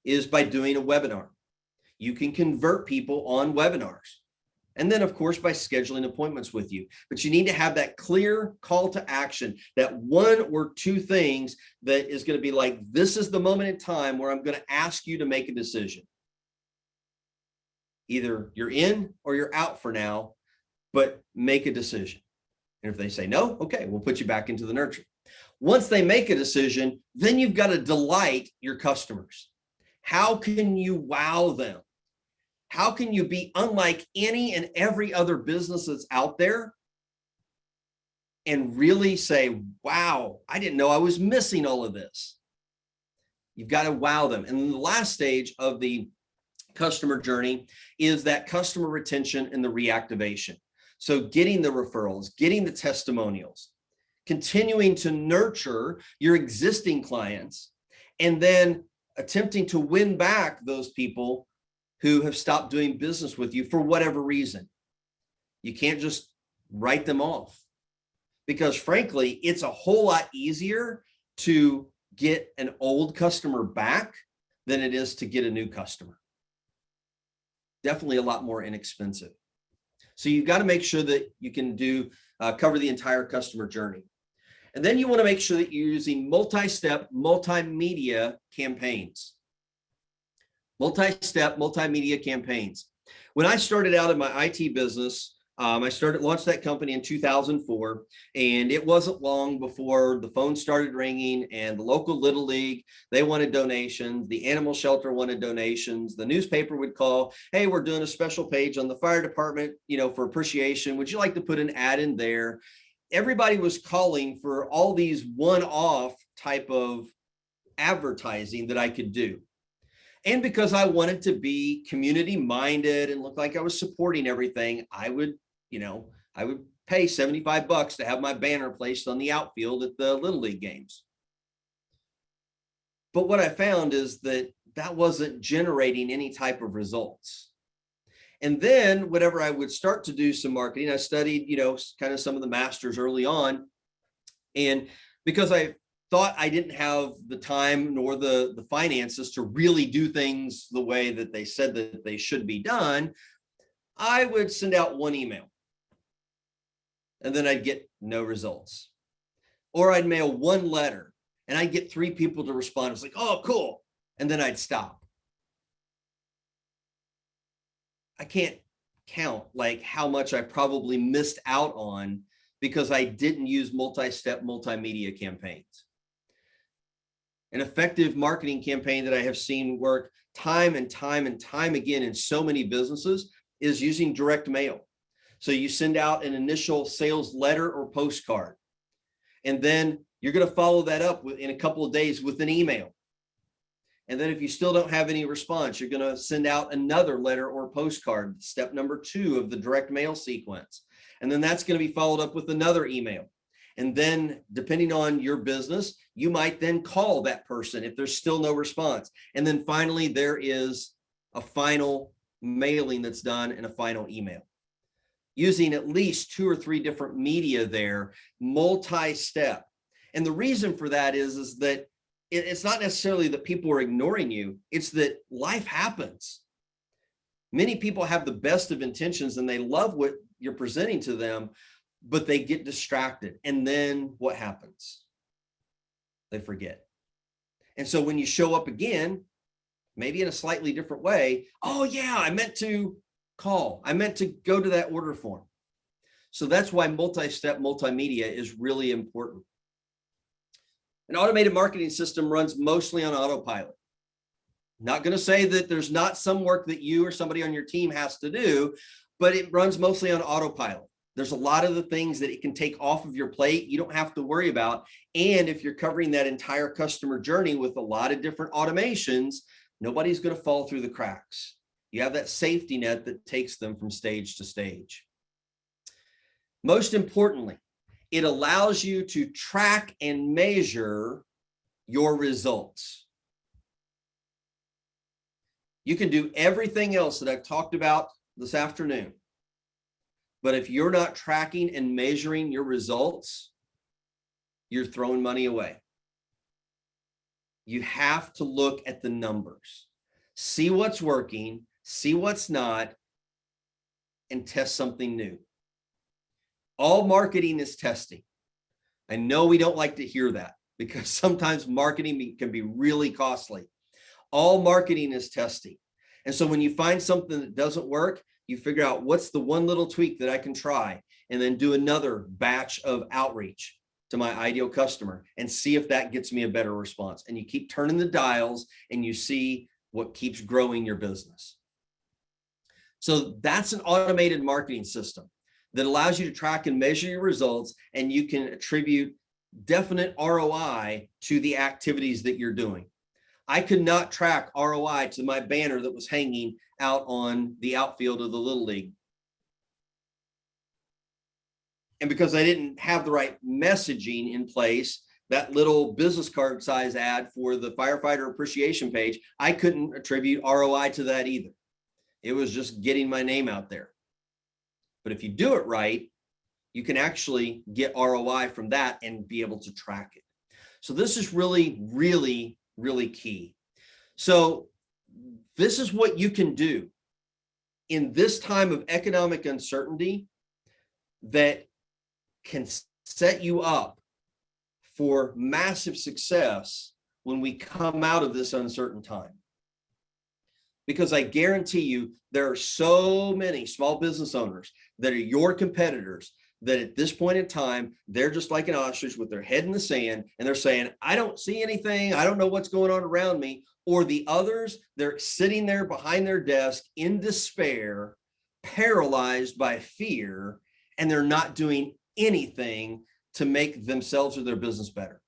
is by doing a webinar. You can convert people on webinars. And then, of course, by scheduling appointments with you. But you need to have that clear call to action, that 1 or 2 things that is going to be like, this is the moment in time where I'm going to ask you to make a decision. Either you're in or you're out for now, but make a decision. And if they say no, okay, we'll put you back into the nurture. Once they make a decision, then you've got to delight your customers. How can you wow them? How can you be unlike any and every other business that's out there and really say, wow, I didn't know I was missing all of this? You've got to wow them. And then the last stage of the customer journey is that customer retention and the reactivation. So getting the referrals, getting the testimonials, continuing to nurture your existing clients, and then attempting to win back those people who have stopped doing business with you for whatever reason. You can't just write them off, because frankly, it's a whole lot easier to get an old customer back than it is to get a new customer. Definitely a lot more inexpensive. So you've got to make sure that you can cover the entire customer journey. And then you want to make sure that you're using multi-step, multimedia campaigns. Multi-step, multimedia campaigns. When I started out in my IT business, I launched that company in 2004, and it wasn't long before the phone started ringing and the local Little League, they wanted donations. The animal shelter wanted donations. The newspaper would call, hey, we're doing a special page on the fire department, for appreciation. Would you like to put an ad in there? Everybody was calling for all these one-off type of advertising that I could do. And because I wanted to be community minded and look like I was supporting everything, I would pay $75 to have my banner placed on the outfield at the Little League games. But what I found is that wasn't generating any type of results. And then whenever I would start to do some marketing, I studied, kind of some of the masters early on. And because I thought I didn't have the time nor the finances to really do things the way that they said that they should be done, I would send out one email and then I'd get no results. Or I'd mail one letter and I'd get 3 people to respond. It was like, oh, cool. And then I'd stop. I can't count like how much I probably missed out on because I didn't use multi-step multimedia campaigns. An effective marketing campaign that I have seen work time and time and time again in so many businesses is using direct mail. So you send out an initial sales letter or postcard, and then you're going to follow that up in a couple of days with an email. And then if you still don't have any response, you're going to send out another letter or postcard, step number 2 of the direct mail sequence. And then that's going to be followed up with another email. And then depending on your business, you might then call that person if there's still no response. And then finally, there is a final mailing that's done and a final email. Using at least 2 or 3 different media there, multi-step. And the reason for that is that it's not necessarily that people are ignoring you, it's that life happens. Many people have the best of intentions and they love what you're presenting to them, but they get distracted. And then what happens? They forget. And so when you show up again, maybe in a slightly different way, oh yeah, I meant to call. I meant to go to that order form. So that's why multi-step multimedia is really important. An automated marketing system runs mostly on autopilot. Not going to say that there's not some work that you or somebody on your team has to do, but it runs mostly on autopilot. There's a lot of the things that it can take off of your plate you don't have to worry about. And if you're covering that entire customer journey with a lot of different automations, nobody's going to fall through the cracks. You have that safety net that takes them from stage to stage. Most importantly, it allows you to track and measure your results. You can do everything else that I've talked about this afternoon, but if you're not tracking and measuring your results, you're throwing money away. You have to look at the numbers, see what's working, see what's not, and test something new. All marketing is testing. I know we don't like to hear that because sometimes marketing can be really costly. All marketing is testing. And so when you find something that doesn't work, you figure out what's the one little tweak that I can try, and then do another batch of outreach to my ideal customer and see if that gets me a better response. And you keep turning the dials and you see what keeps growing your business. So that's an automated marketing system that allows you to track and measure your results, and you can attribute definite ROI to the activities that you're doing. I could not track ROI to my banner that was hanging out on the outfield of the Little League. And because I didn't have the right messaging in place, that little business card size ad for the firefighter appreciation page, I couldn't attribute ROI to that either. It was just getting my name out there. But if you do it right, you can actually get ROI from that and be able to track it. So this is really, really, really key. So this is what you can do in this time of economic uncertainty that can set you up for massive success when we come out of this uncertain time. Because I guarantee you, there are so many small business owners that are your competitors that at this point in time, they're just like an ostrich with their head in the sand, and they're saying, I don't see anything. I don't know what's going on around me. Or the others, they're sitting there behind their desk in despair, paralyzed by fear, and they're not doing anything to make themselves or their business better.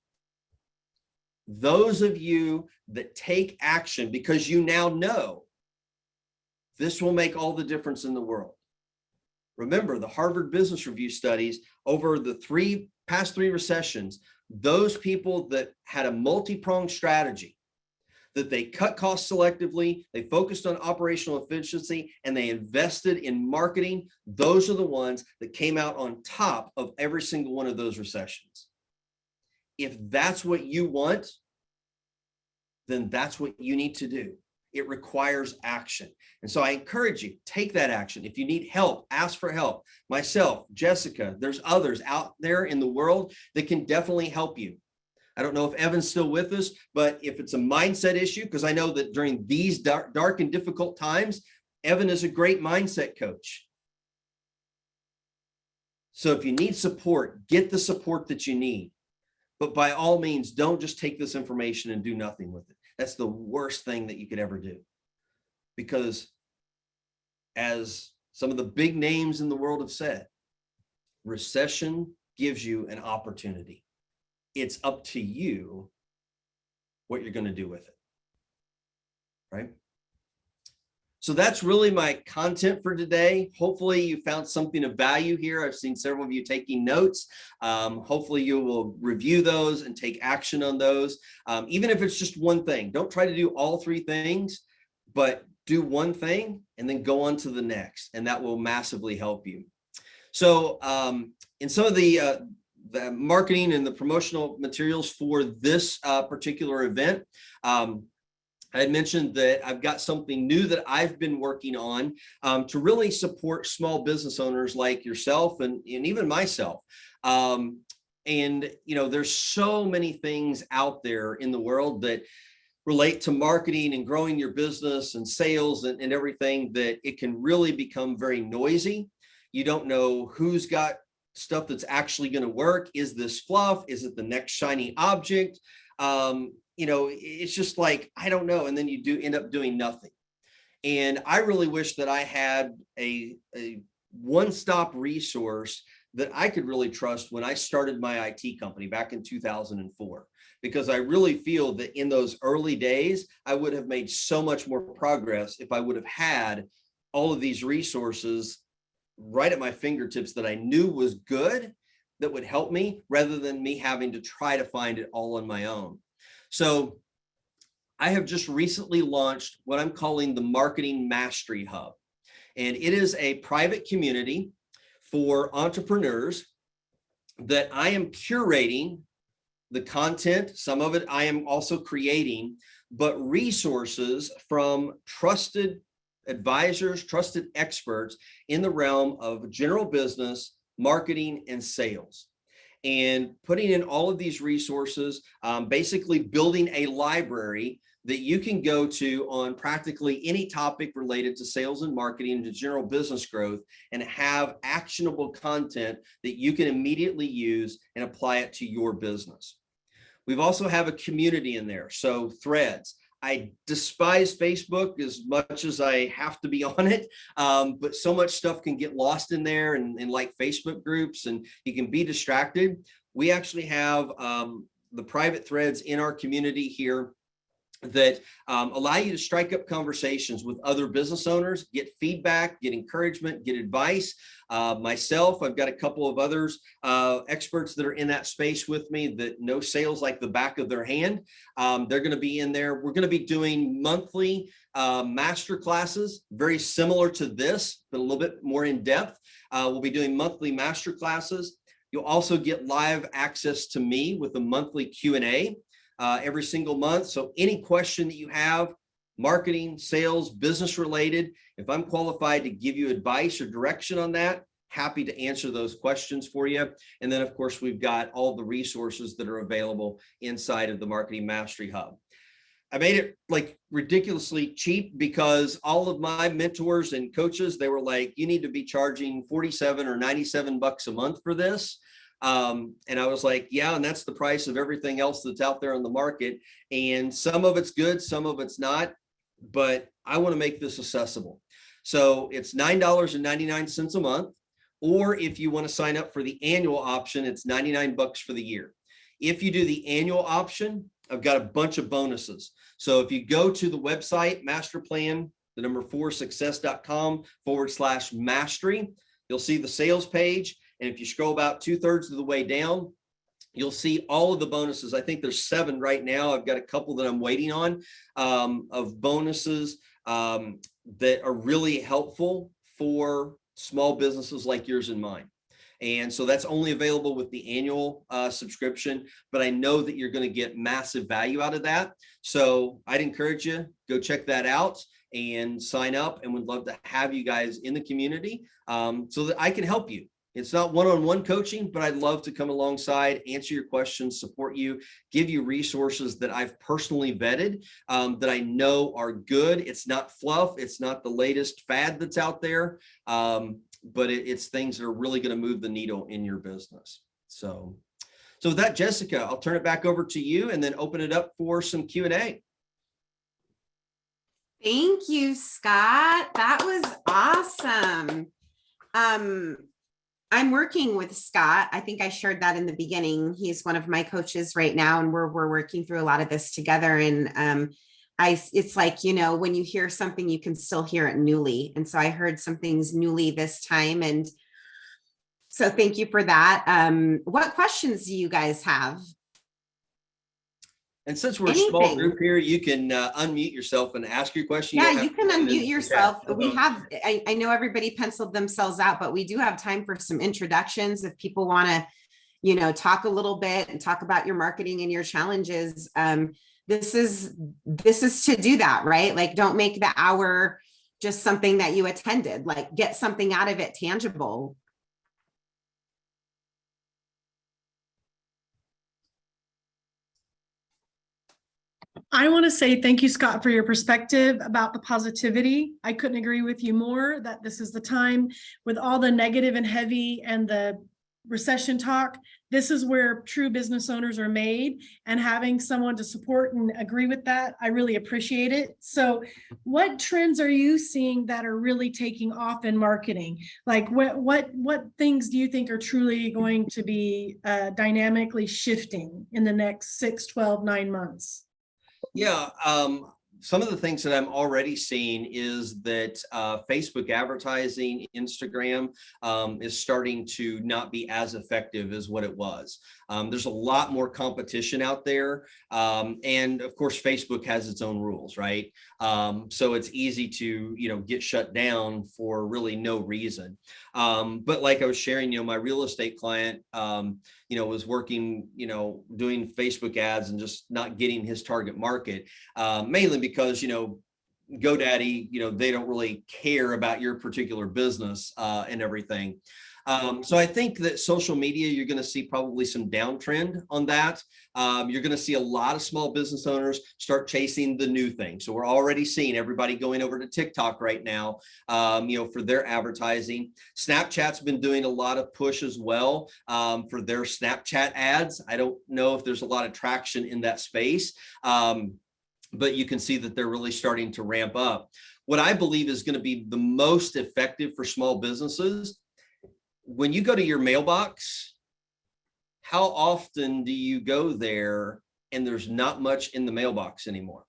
Those of you that take action because you now know this will make all the difference in the world. Remember, the Harvard Business Review studies over the past three recessions, those people that had a multi-pronged strategy, that they cut costs selectively, they focused on operational efficiency, and they invested in marketing, those are the ones that came out on top of every single one of those recessions. If that's what you want, then that's what you need to do. It requires action. And so I encourage you, take that action. If you need help, ask for help. Myself, Jessica, there's others out there in the world that can definitely help you. I don't know if Evan's still with us, but if it's a mindset issue, because I know that during these dark and difficult times, Evan is a great mindset coach. So if you need support, get the support that you need. But by all means, don't just take this information and do nothing with it. That's the worst thing that you could ever do. Because as some of the big names in the world have said, recession gives you an opportunity. It's up to you what you're going to do with it, right? So that's really my content for today. Hopefully you found something of value here. I've seen several of you taking notes. Hopefully you will review those and take action on those. Even if it's just one thing, don't try to do all three things, but do one thing and then go on to the next, and that will massively help you. So in some of the marketing and the promotional materials for this particular event, I had mentioned that I've got something new that I've been working on to really support small business owners like yourself and even myself. And, you know, there's so many things out there in the world that relate to marketing and growing your business and sales and everything, that it can really become very noisy. You don't know who's got stuff that's actually going to work. Is this fluff? Is it the next shiny object? You know, it's just like, I don't know. And then you do end up doing nothing. And I really wish that I had a one-stop resource that I could really trust when I started my IT company back in 2004, because I really feel that in those early days, I would have made so much more progress if I would have had all of these resources right at my fingertips that I knew was good, that would help me, rather than me having to try to find it all on my own. So I have just recently launched what I'm calling the Marketing Mastery Hub. And it is a private community for entrepreneurs that I am curating the content. Some of it I am also creating, but resources from trusted advisors, trusted experts in the realm of general business, marketing, and sales. And putting in all of these resources, basically building a library that you can go to on practically any topic related to sales and marketing and to general business growth, and have actionable content that you can immediately use and apply it to your business. We've also have a community in there. So threads. I despise Facebook as much as I have to be on it, but so much stuff can get lost in there and like Facebook groups, and you can be distracted. We actually have the private threads in our community here that allow you to strike up conversations with other business owners, get feedback, get encouragement, get advice. Myself, I've got a couple of others, experts that are in that space with me that know sales like the back of their hand. They're going to be in there. We're going to be doing monthly master classes, very similar to this, but a little bit more in depth. We'll be doing monthly master classes. You'll also get live access to me with a monthly Q&A. Every single month. So any question that you have, marketing, sales, business related, if I'm qualified to give you advice or direction on that, happy to answer those questions for you. And then of course, we've got all the resources that are available inside of the Marketing Mastery Hub. I made it like ridiculously cheap because all of my mentors and coaches, they were like, you need to be charging 47 or 97 bucks a month for this. And I was like, yeah, and that's the price of everything else that's out there on the market. And some of it's good, some of it's not, but I want to make this accessible. So it's $9.99 a month. Or if you want to sign up for the annual option, it's 99 bucks for the year. If you do the annual option, I've got a bunch of bonuses. So if you go to the website, masterplan, the number 4success.com/mastery, you'll see the sales page. And if you scroll about 2/3 of the way down, you'll see all of the bonuses. I think there's 7 right now. I've got a couple that I'm waiting on of bonuses that are really helpful for small businesses like yours and mine. And so that's only available with the annual subscription, but I know that you're going to get massive value out of that. So I'd encourage you, go check that out and sign up, and would love to have you guys in the community so that I can help you. It's not one-on-one coaching, but I'd love to come alongside, answer your questions, support you, give you resources that I've personally vetted, that I know are good. It's not fluff. It's not the latest fad that's out there, but it's things that are really going to move the needle in your business. So with that, Jessica, I'll turn it back over to you and then open it up for some Q&A. Thank you, Scott. That was awesome. I'm working with Scott. I think I shared that in the beginning. He's one of my coaches right now, and we're working through a lot of this together. And it's like, you know, when you hear something, you can still hear it newly. And so I heard some things newly this time. And so thank you for that. What questions do you guys have? And since we're a small group here, you can unmute yourself and ask your question. Yeah, you can unmute yourself. We have, I know everybody penciled themselves out, but we do have time for some introductions. If people want to, you know, talk a little bit and talk about your marketing and your challenges, this is to do that, right? Like, don't make the hour just something that you attended, like get something out of it tangible. I want to say thank you, Scott, for your perspective about the positivity. I couldn't agree with you more that this is the time with all the negative and heavy and the recession talk. This is where true business owners are made, and having someone to support and agree with that, I really appreciate it. So what trends are you seeing that are really taking off in marketing? Like what things do you think are truly going to be dynamically shifting in the next 6, 12, 9 months? Yeah, some of the things that I'm already seeing is that Facebook advertising, Instagram is starting to not be as effective as what it was. There's a lot more competition out there. And of course, Facebook has its own rules, right? So it's easy to, you know, get shut down for really no reason. But like I was sharing, you know, my real estate client, you know, was working, you know, doing Facebook ads and just not getting his target market, mainly because, you know, GoDaddy, they don't really care about your particular business and everything. So I think that social media, you're going to see probably some downtrend on that. You're going to see a lot of small business owners start chasing the new thing. So we're already seeing everybody going over to TikTok right now, for their advertising. Snapchat's been doing a lot of push as well for their Snapchat ads. I don't know if there's a lot of traction in that space, but you can see that they're really starting to ramp up. What I believe is going to be the most effective for small businesses, when you go to your mailbox, how often do you go there and there's not much in the mailbox anymore?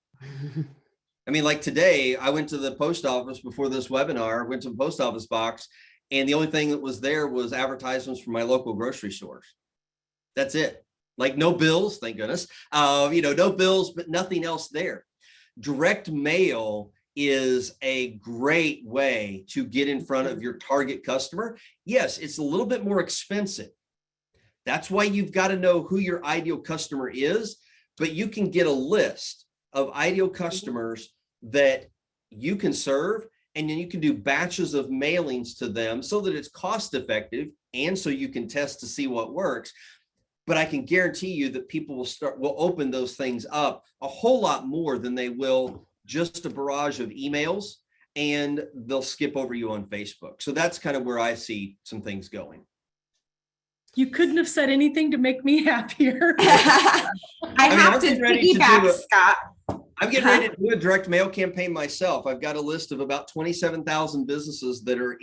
I mean, like today, I went to the post office before this webinar, went to the post office box, and the only thing that was there was advertisements from my local grocery stores. That's it. Like no bills, thank goodness. No bills, but nothing else there. Direct mail is a great way to get in front of your target customer. Yes, it's a little bit more expensive. That's why you've got to know who your ideal customer is, but you can get a list of ideal customers that you can serve, and then you can do batches of mailings to them so that it's cost effective and so you can test to see what works. But I can guarantee you that people will open those things up a whole lot more than they will just a barrage of emails, and they'll skip over you on Facebook. So that's kind of where I see some things going. You couldn't have said anything to make me happier. I have to piggyback, Scott. I'm getting ready to do a direct mail campaign myself. I've got a list of about 27,000 businesses that are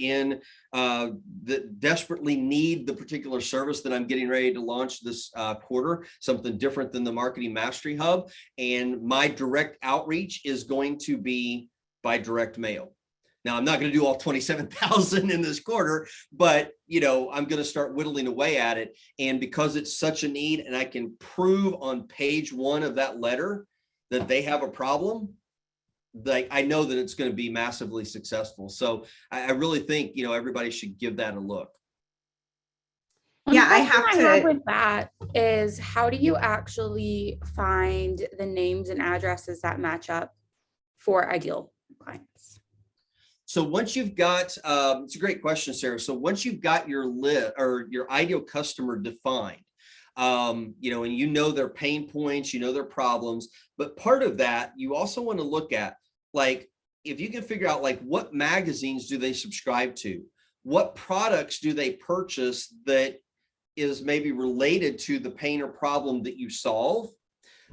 that desperately need the particular service that I'm getting ready to launch this quarter, something different than the Marketing Mastery Hub. And my direct outreach is going to be by direct mail. Now, I'm not going to do all 27,000 in this quarter, but I'm going to start whittling away at it. And because it's such a need, and I can prove on page 1 of that letter that they have a problem, like I know that it's going to be massively successful. So I really think, everybody should give that a look. Yeah, I have with that is, how do you actually find the names and addresses that match up for ideal clients? So once you've got, it's a great question, Sarah. So once you've got your list or your ideal customer defined, and their pain points, their problems, but part of that, you also want to look at, like, if you can figure out, like, what magazines do they subscribe to? What products do they purchase that is maybe related to the pain or problem that you solve?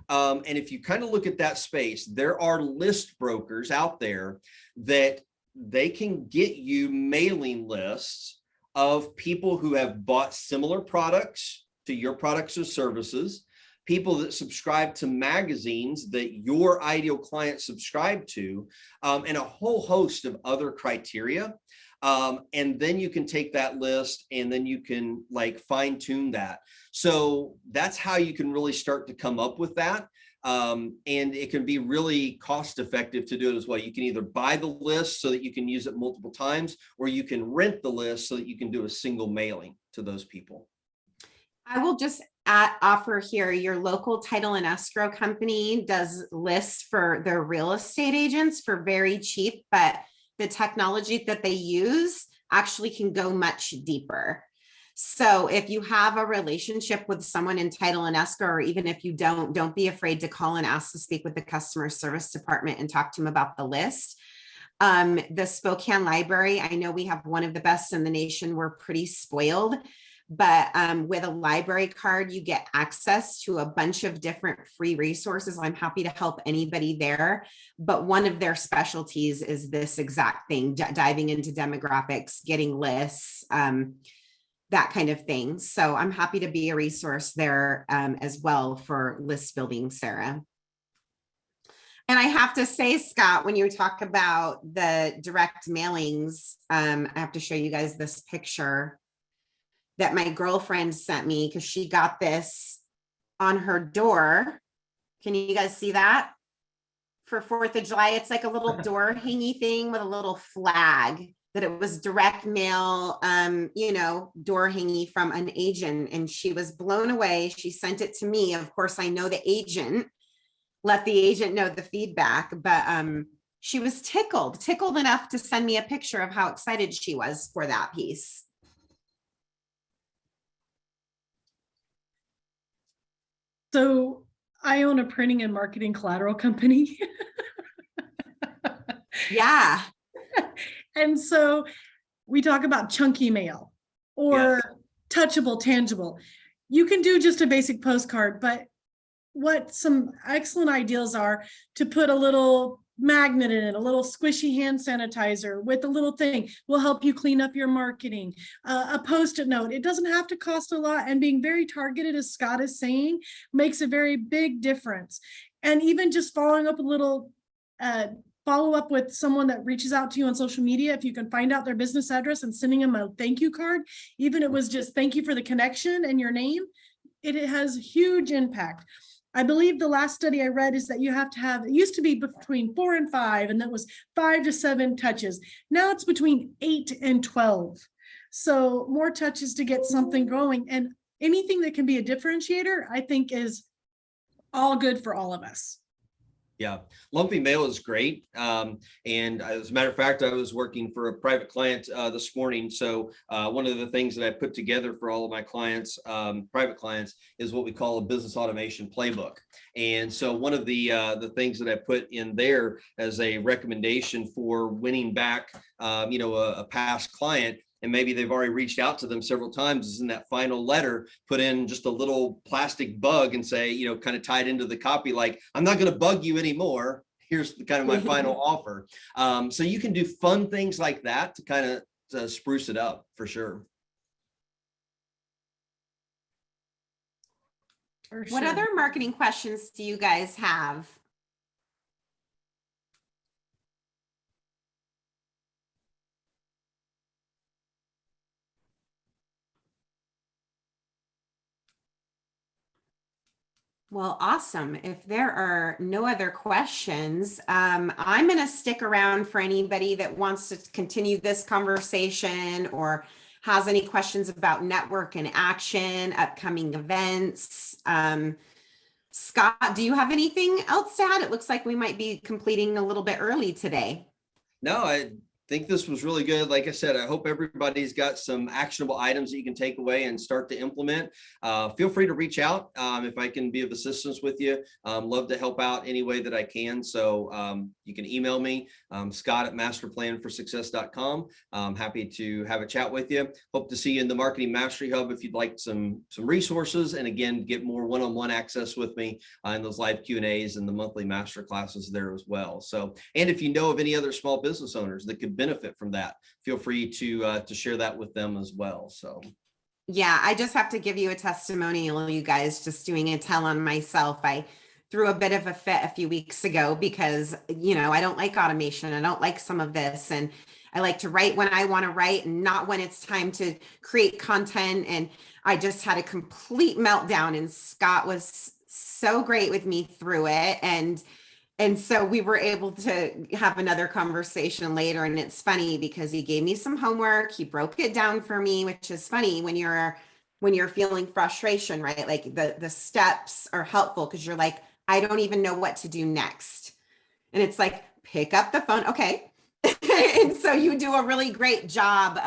And if you kind of look at that space, there are list brokers out there that they can get you mailing lists of people who have bought similar products to your products or services, people that subscribe to magazines that your ideal clients subscribe to, and a whole host of other criteria. And then you can take that list and then you can fine tune that. So that's how you can really start to come up with that. And it can be really cost effective to do it as well. You can either buy the list so that you can use it multiple times, or you can rent the list so that you can do a single mailing to those people. I will just offer here, your local title and escrow company does lists for their real estate agents for very cheap, but the technology that they use actually can go much deeper. So if you have a relationship with someone in title and escrow, or even if you don't be afraid to call and ask to speak with the customer service department and talk to them about the list. The Spokane Library, I know we have one of the best in the nation. We're pretty spoiled, but with a library card, you get access to a bunch of different free resources. I'm happy to help anybody there. But one of their specialties is this exact thing, diving into demographics, getting lists, that kind of thing. So I'm happy to be a resource there as well for list building, Sarah. And I have to say, Scott, when you talk about the direct mailings, I have to show you guys this picture that my girlfriend sent me because she got this on her door. Can you guys see that? For 4th of July, it's like a little door hangy thing with a little flag that it was direct mail, door hangy from an agent. And she was blown away. She sent it to me. Of course, I know the agent, let the agent know the feedback, but she was tickled enough to send me a picture of how excited she was for that piece. So I own a printing and marketing collateral company. Yeah. And so we talk about chunky mail or touchable, tangible. You can do just a basic postcard, but what some excellent ideas are to put a little magnet in it, a little squishy hand sanitizer with a little thing will help you clean up your marketing. A Post-it note, it doesn't have to cost a lot, and being very targeted, as Scott is saying, makes a very big difference. And even just following up a little, follow up with someone that reaches out to you on social media, if you can find out their business address and sending them a thank you card, even it was just thank you for the connection and your name, it has huge impact. I believe the last study I read is that you have to have, it used to be between 4 and 5, and that was 5 to 7 touches. Now it's between 8 and 12. So more touches to get something going, and anything that can be a differentiator, I think, is all good for all of us. Yeah, lumpy mail is great. And as a matter of fact, I was working for a private client this morning. So one of the things that I put together for all of my clients, private clients, is what we call a business automation playbook. And so one of the things that I put in there as a recommendation for winning back, a past client, and maybe they've already reached out to them several times, is in that final letter, put in just a little plastic bug and say, kind of tied into the copy, like, I'm not going to bug you anymore. Here's kind of my final offer. So you can do fun things like that to kind of spruce it up for sure. What other marketing questions do you guys have? Well, awesome. If there are no other questions, I'm going to stick around for anybody that wants to continue this conversation or has any questions about Network in Action, upcoming events. Scott, do you have anything else to add? It looks like we might be completing a little bit early today. No, I think this was really good. Like I said, I hope everybody's got some actionable items that you can take away and start to implement. Feel free to reach out if I can be of assistance with you. Love to help out any way that I can. So you can email me, Scott@masterplanforsuccess.com. I'm happy to have a chat with you. Hope to see you in the Marketing Mastery Hub if you'd like some resources, and again, get more one-on-one access with me in those live Q&As and the monthly master classes there as well. So, and if you know of any other small business owners that could benefit from that, feel free to share that with them as well. So yeah, I just have to give you a testimonial, you guys, just doing a tell on myself. I threw a bit of a fit a few weeks ago because, I don't like automation. I don't like some of this. And I like to write when I want to write and not when it's time to create content. And I just had a complete meltdown, and Scott was so great with me through it. And so we were able to have another conversation later. And it's funny because he gave me some homework. He broke it down for me, which is funny when you're feeling frustration, right? Like the steps are helpful because you're like, I don't even know what to do next. And it's like, pick up the phone. Okay. And so you do a really great job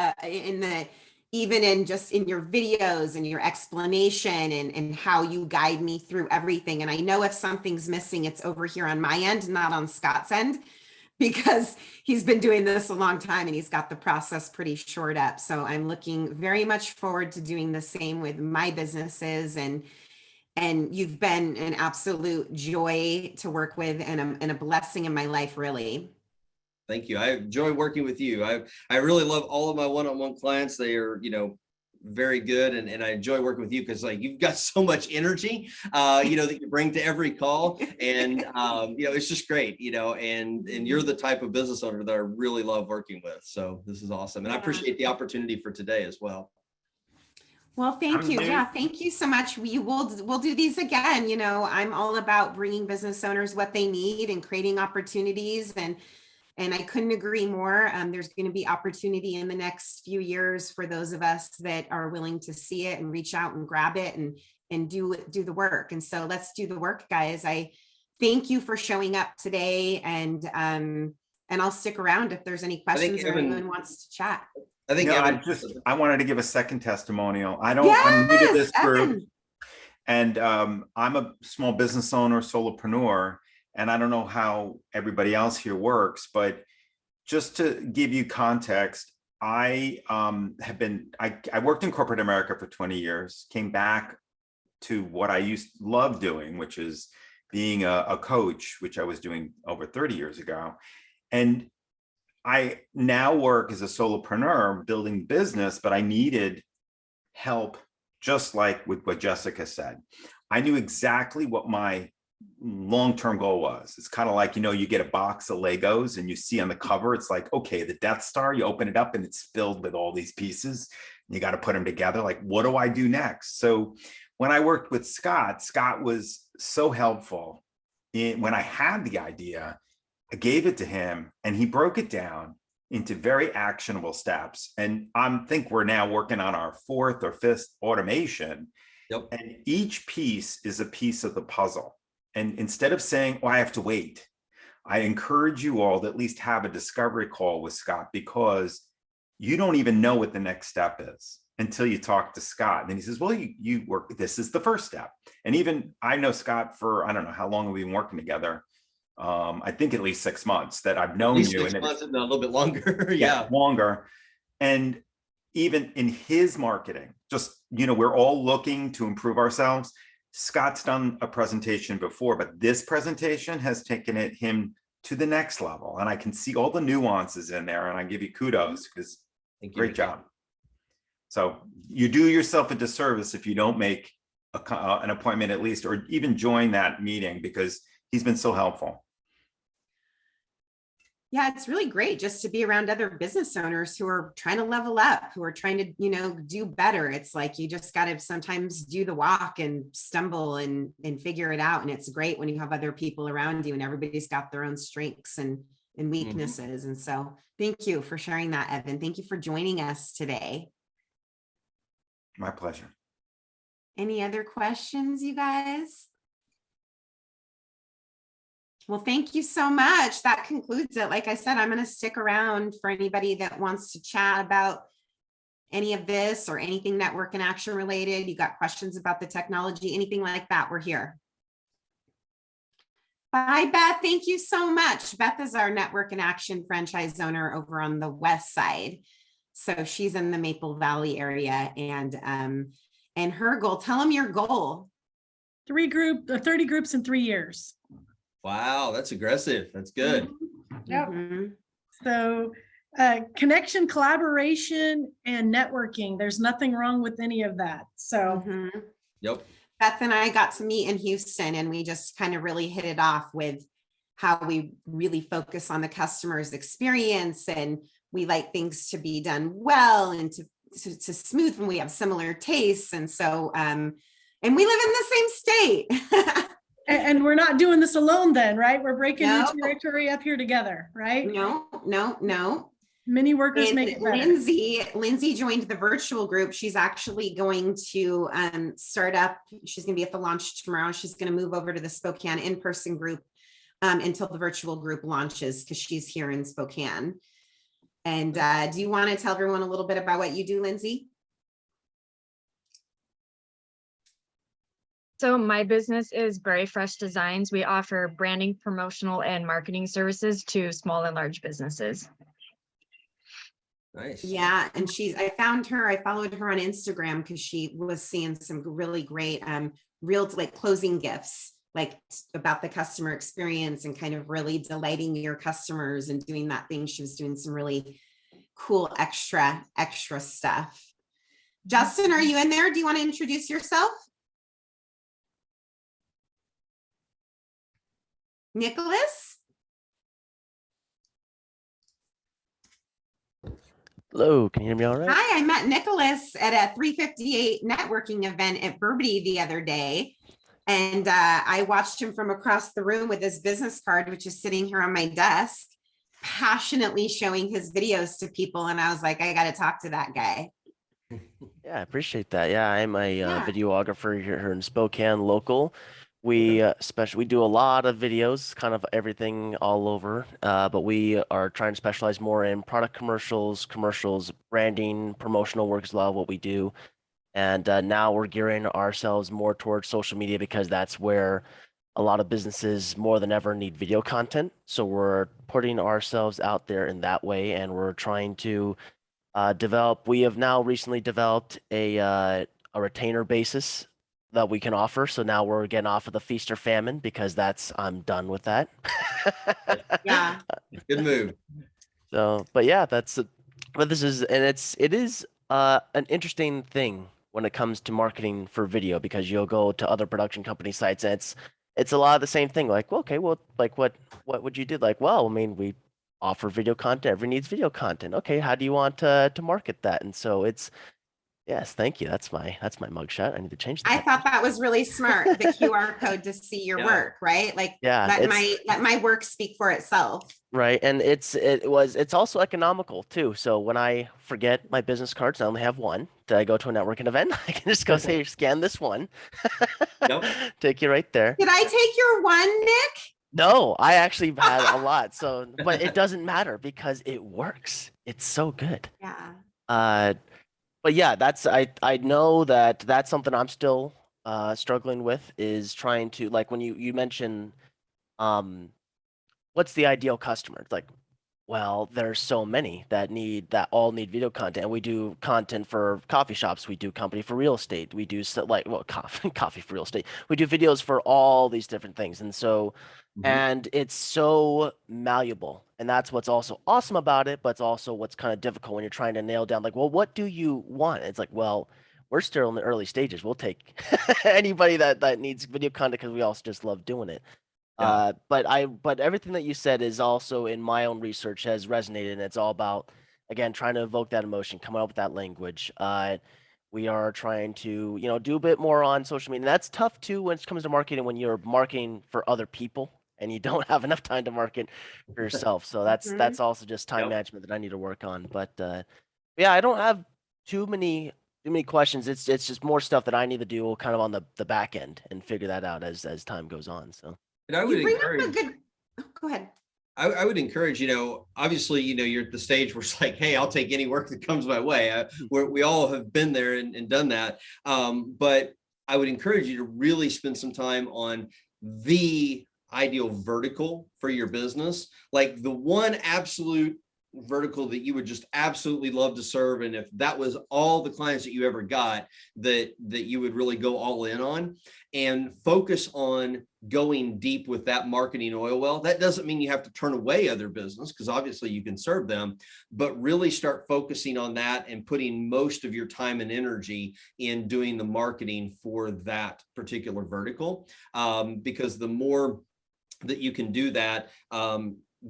even in your videos and your explanation and how you guide me through everything. And I know if something's missing, it's over here on my end, not on Scott's end, because he's been doing this a long time and he's got the process pretty shored up. So I'm looking very much forward to doing the same with my businesses. And you've been an absolute joy to work with and a blessing in my life, really. thank you. I enjoy working with you. I really love all of my one-on-one clients. They are, very good. And I enjoy working with you because you've got so much energy, that you bring to every call. And, it's just great, and you're the type of business owner that I really love working with. So this is awesome. And I appreciate the opportunity for today as well. Well, thank you. Yeah, thank you so much. We'll do these again. I'm all about bringing business owners what they need and creating opportunities. And I couldn't agree more. There's going to be opportunity in the next few years for those of us that are willing to see it and reach out and grab it and do the work. And so let's do the work, guys. I thank you for showing up today. And and I'll stick around if there's any questions or anyone wants to chat. I think No, Evan, I wanted to give a second testimonial. I'm new to this group, Evan. and I'm a small business owner, solopreneur, and I don't know how everybody else here works, but just to give you context, I worked in corporate America for 20 years, came back to what I love doing, which is being a coach, which I was doing over 30 years ago. And I now work as a solopreneur building business, but I needed help, just like with what Jessica said. I knew exactly what my long-term goal was. It's kind of like, you get a box of Legos and you see on the cover, it's like, okay, the Death Star, you open it up and it's filled with all these pieces. You got to put them together. Like, what do I do next? So when I worked with Scott, Scott was so helpful. When I had the idea, I gave it to him and he broke it down into very actionable steps. And I think we're now working on our 4th or 5th automation. Yep. And each piece is a piece of the puzzle. And instead of saying, I have to wait, I encourage you all to at least have a discovery call with Scott, because you don't even know what the next step is until you talk to Scott. And then he says, well, you work, this is the first step. And even I know Scott for, I don't know how long we've been working together. I think at least 6 months that I've known you. 6 months, and a little bit longer. Yeah, longer. And even in his marketing, just, we're all looking to improve ourselves. Scott's done a presentation before, but this presentation has taken him to the next level. And I can see all the nuances in there, and I give you kudos because great job. So you do yourself a disservice if you don't make an appointment at least, or even join that meeting, because he's been so helpful. Yeah, it's really great just to be around other business owners who are trying to level up, who are trying to, do better. It's like, you just got to sometimes do the walk and stumble and figure it out. And it's great when you have other people around you and everybody's got their own strengths and weaknesses. And so thank you for sharing that, Evan. Thank you for joining us today. My pleasure. Any other questions, you guys? Well, thank you so much. That concludes it. Like I said, I'm going to stick around for anybody that wants to chat about any of this or anything network and action related. You got questions about the technology, anything like that, we're here. Bye, Beth. Thank you so much. Beth is our network and action franchise owner over on the west side. So she's in the Maple Valley area, and her goal, tell them your goal. 30 groups in 3 years. Wow, that's aggressive. That's good. Yep. Mm-hmm. So connection, collaboration, and networking. There's nothing wrong with any of that. So Yep. Beth and I got to meet in Houston, and we just kind of really hit it off with how we really focus on the customer's experience, and we like things to be done well and to smooth, and we have similar tastes. And so, and we live in the same state. and we're not doing this alone then, right? We're breaking new territory up here together, right? No. Many workers make it better. Lindsay joined the virtual group. She's actually going to start up. She's going to be at the launch tomorrow. She's going to move over to the Spokane in-person group until the virtual group launches, because she's here in Spokane. And do you want to tell everyone a little bit about what you do, Lindsay? So my business is Very Fresh Designs. We offer branding, promotional, and marketing services to small and large businesses. Nice. Yeah, and I followed her on Instagram because she was seeing some really great real like closing gifts, like about the customer experience and kind of really delighting your customers and doing that thing. She was doing some really cool extra stuff. Justin, are you in there? Do you want to introduce yourself? Nicholas? Hello, can you hear me all right? Hi, I met Nicholas at a 358 networking event at Burbity the other day. And I watched him from across the room with his business card, which is sitting here on my desk, passionately showing his videos to people. And I was like, I got to talk to that guy. Yeah, I appreciate that. Yeah, I'm a videographer here in Spokane, local. We we do a lot of videos, kind of everything all over, but we are trying to specialize more in product commercials, branding, promotional work is a lot of what we do. And now we're gearing ourselves more towards social media because that's where a lot of businesses more than ever need video content. So we're putting ourselves out there in that way, and we're trying to develop. We have now recently developed a retainer basis that we can offer. So now we're getting off of the feast or famine because I'm done with that. Yeah. Good move. So, but yeah, but this is, and it is an interesting thing when it comes to marketing for video because you'll go to other production company sites and it's a lot of the same thing. Like, well, okay, well, like what would you do? Like, well, I mean, we offer video content. Everyone needs video content. Okay, how do you want to market that? And so yes, thank you. That's my mugshot. I need to change I that. thought that was really smart, the QR code to see your Yeah. work, right? Like Yeah, let my work speak for itself. right. And it's also economical too. So when I forget my business cards, I only have one. Did I go to a networking event? I can just go say, scan this one. Yep. Take you right there. Did I take your one, Nick? No, I actually had a lot. So, but it doesn't matter because it works. It's so good. Yeah. But yeah, I know that's something I'm still struggling with is trying to like when you mention what's the ideal customer? It's like, well, there's so many that all need video content. And we do content for coffee shops. We do company for real estate. We do coffee for real estate. We do videos for all these different things. And so, and it's so malleable. And that's what's also awesome about it, but it's also what's kind of difficult when you're trying to nail down like, well, what do you want? It's like, well, we're still in the early stages. We'll take anybody that needs video content because we also just love doing it. Yeah. But everything that you said is also in my own research has resonated, and it's all about again trying to evoke that emotion, coming up with that language. We are trying to do a bit more on social media. And that's tough too when it comes to marketing when you're marketing for other people and you don't have enough time to market for yourself. So that's also just time Yep. management that I need to work on. But yeah, I don't have too many questions. It's just more stuff that I need to do kind of on the back end and figure that out as time goes on. So. And I would You bring encourage. up a good, oh, go ahead. I would encourage, obviously, you're at the stage where it's like, hey, I'll take any work that comes my way. We all have been there and done that. But I would encourage you to really spend some time on the ideal vertical for your business, like the one absolute vertical that you would just absolutely love to serve. And if that was all the clients that you ever got, that you would really go all in on and focus on going deep with that marketing oil well. That doesn't mean you have to turn away other business because obviously you can serve them, but really start focusing on that and putting most of your time and energy in doing the marketing for that particular vertical. Because the more that you can do that,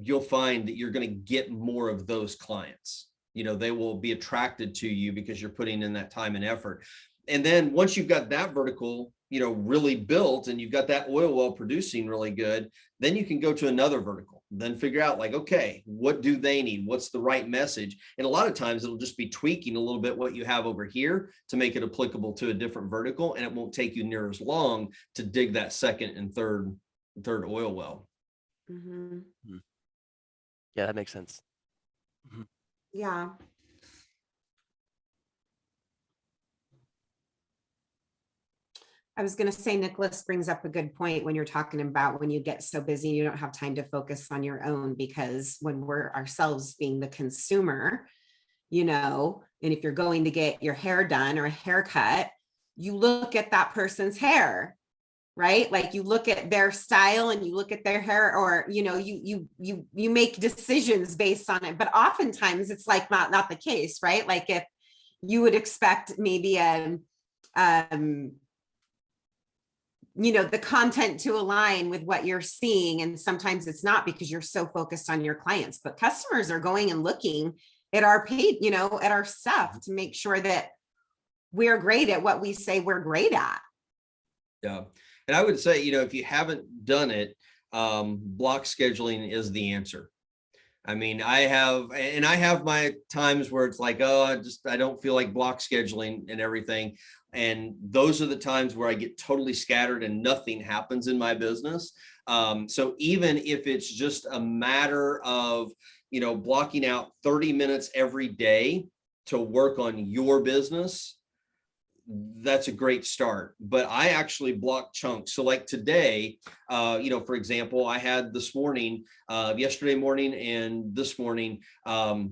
you'll find that you're going to get more of those clients. They will be attracted to you because you're putting in that time and effort. And then once you've got that vertical, really built and you've got that oil well producing really good, then you can go to another vertical, then figure out like, okay, what do they need? What's the right message? And a lot of times it'll just be tweaking a little bit what you have over here to make it applicable to a different vertical. And it won't take you near as long to dig that second and third oil well. Mm-hmm. Yeah, that makes sense. Yeah. I was going to say, Nicholas brings up a good point when you're talking about when you get so busy, you don't have time to focus on your own, because when we're ourselves being the consumer, and if you're going to get your hair done or a haircut, you look at that person's hair, right? Like you look at their style and you look at their hair, or, you make decisions based on it. But oftentimes it's like not the case, right? Like if you would expect maybe the content to align with what you're seeing. And sometimes it's not because you're so focused on your clients, but customers are going and looking at our paid, at our stuff to make sure that we're great at what we say we're great at. Yeah. And I would say, if you haven't done it, block scheduling is the answer. I mean, I have my times where it's like, oh, I don't feel like block scheduling and everything. And those are the times where I get totally scattered and nothing happens in my business. So even if it's just a matter of, blocking out 30 minutes every day to work on your business, that's a great start. But I actually block chunks. So like today, for example, I had this morning, yesterday morning and this morning, I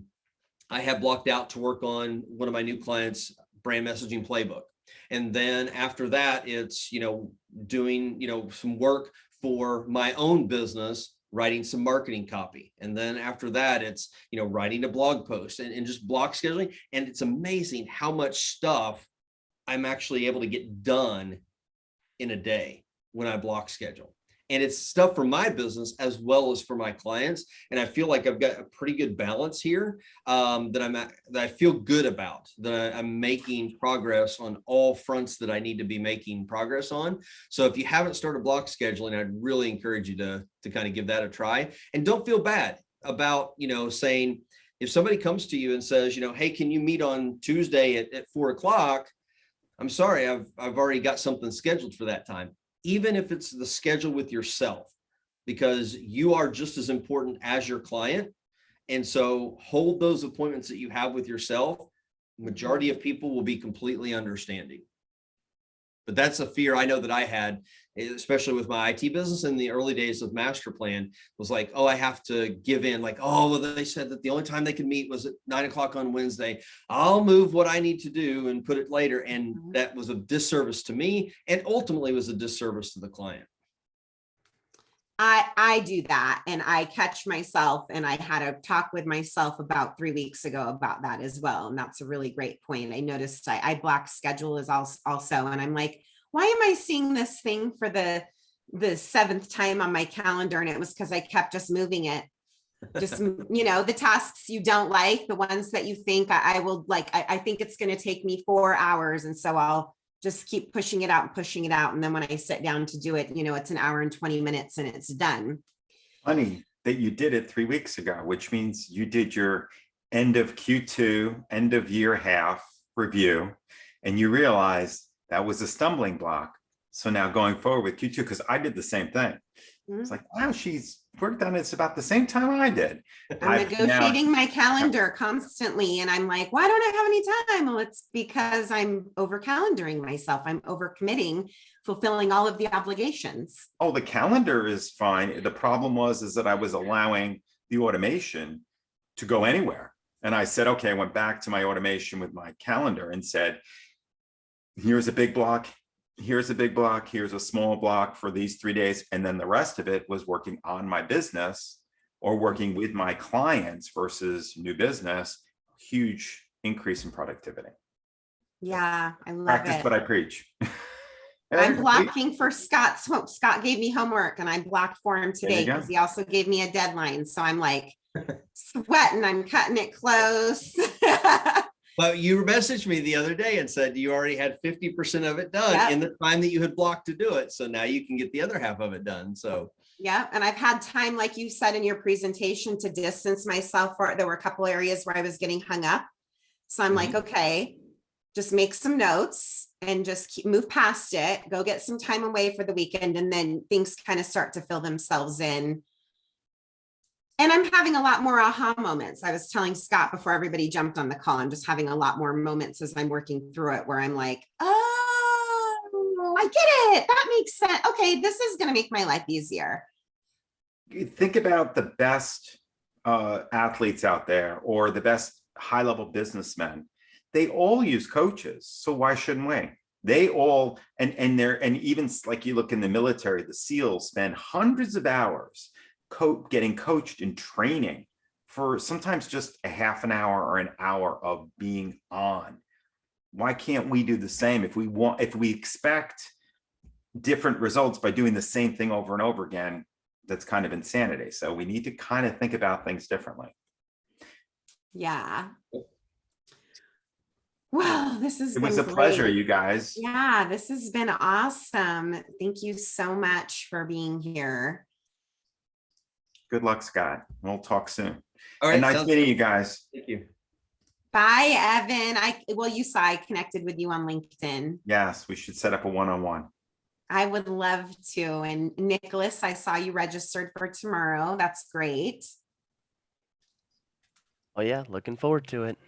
have blocked out to work on one of my new clients' brand messaging playbook. And then after that, it's, doing, some work for my own business, writing some marketing copy. And then after that, it's, writing a blog post and just block scheduling. And it's amazing how much stuff I'm actually able to get done in a day when I block schedule. And it's stuff for my business as well as for my clients. And I feel like I've got a pretty good balance here that I feel good about, that I'm making progress on all fronts that I need to be making progress on. So if you haven't started block scheduling, I'd really encourage you to kind of give that a try. And don't feel bad about, saying, if somebody comes to you and says, hey, can you meet on Tuesday at 4:00? I'm sorry, I've already got something scheduled for that time, even if it's the schedule with yourself, because you are just as important as your client. And so hold those appointments that you have with yourself. Majority of people will be completely understanding. But that's a fear I know that I had, especially with my IT business in the early days of Master Plan, was like, oh, I have to give in. Like, oh, well, they said that the only time they could meet was at 9:00 on Wednesday. I'll move what I need to do and put it later. And that was a disservice to me, and ultimately was a disservice to the client. I do that, and I catch myself, and I had a talk with myself about 3 weeks ago about that as well. And that's a really great point. I noticed I block schedule is also, and I'm like, why am I seeing this thing for the 7th time on my calendar? And it was because I kept just moving it. Just, the tasks you don't like, the ones that you think I will like, I think it's going to take me 4 hours. And so I'll just keep pushing it out and pushing it out. And then when I sit down to do it, it's an hour and 20 minutes and it's done. Funny that you did it 3 weeks ago, which means you did your end of Q2, end of year half review, and you realized that was a stumbling block. So now going forward with Q2, because I did the same thing. It's like, wow, she's worked on it about the same time I did. I'm negotiating my calendar constantly. And I'm like, why don't I have any time? Well, it's because I'm over calendaring myself. I'm over committing, fulfilling all of the obligations. Oh, the calendar is fine. The problem is that I was allowing the automation to go anywhere. And I said, okay, I went back to my automation with my calendar and said, here's a big block. Here's a big block, here's a small block for these 3 days. And then the rest of it was working on my business or working with my clients versus new business. Huge increase in productivity. Yeah, I love Practice it. what I preach. I'm blocking for Scott. Scott gave me homework and I blocked for him today because he also gave me a deadline. So I'm like sweating, I'm cutting it close. But you messaged me the other day and said you already had 50% of it done in the time that you had blocked to do it. So now you can get the other half of it done. So yeah. And I've had time, like you said in your presentation, to distance myself. There were a couple areas where I was getting hung up. So I'm like, okay, just make some notes and just move past it, go get some time away for the weekend. And then things kind of start to fill themselves in. And I'm having a lot more aha moments. I was telling Scott before everybody jumped on the call, I'm just having a lot more moments as I'm working through it where I'm like, oh, I get it. That makes sense. Okay, this is going to make my life easier. Think about the best athletes out there or the best high-level businessmen. They all use coaches. So why shouldn't we? They all, and even like you look in the military, the SEALs spend hundreds of hours getting coached and training for sometimes just a half an hour or an hour of being on. Why can't we do the same? If we expect different results by doing the same thing over and over again, that's kind of insanity. So we need to kind of think about things differently. Yeah. Well, it was a pleasure, you guys. Yeah, this has been awesome. Thank you so much for being here. Good luck, Scott. We'll talk soon. All right. And nice sounds meeting good. you guys. Thank you. Bye, Evan. You saw I connected with you on LinkedIn. Yes, we should set up a one-on-one. I would love to. And Nicholas, I saw you registered for tomorrow. That's great. Oh yeah, looking forward to it.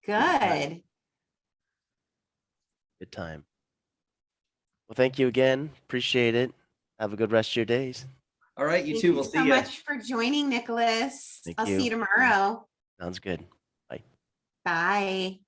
Good. Good time. Well, thank you again. Appreciate it. Have a good rest of your days. All right. You Thank too. We'll see so you. much for joining, Nicholas. Thank I'll you. see you tomorrow. Sounds good. Bye.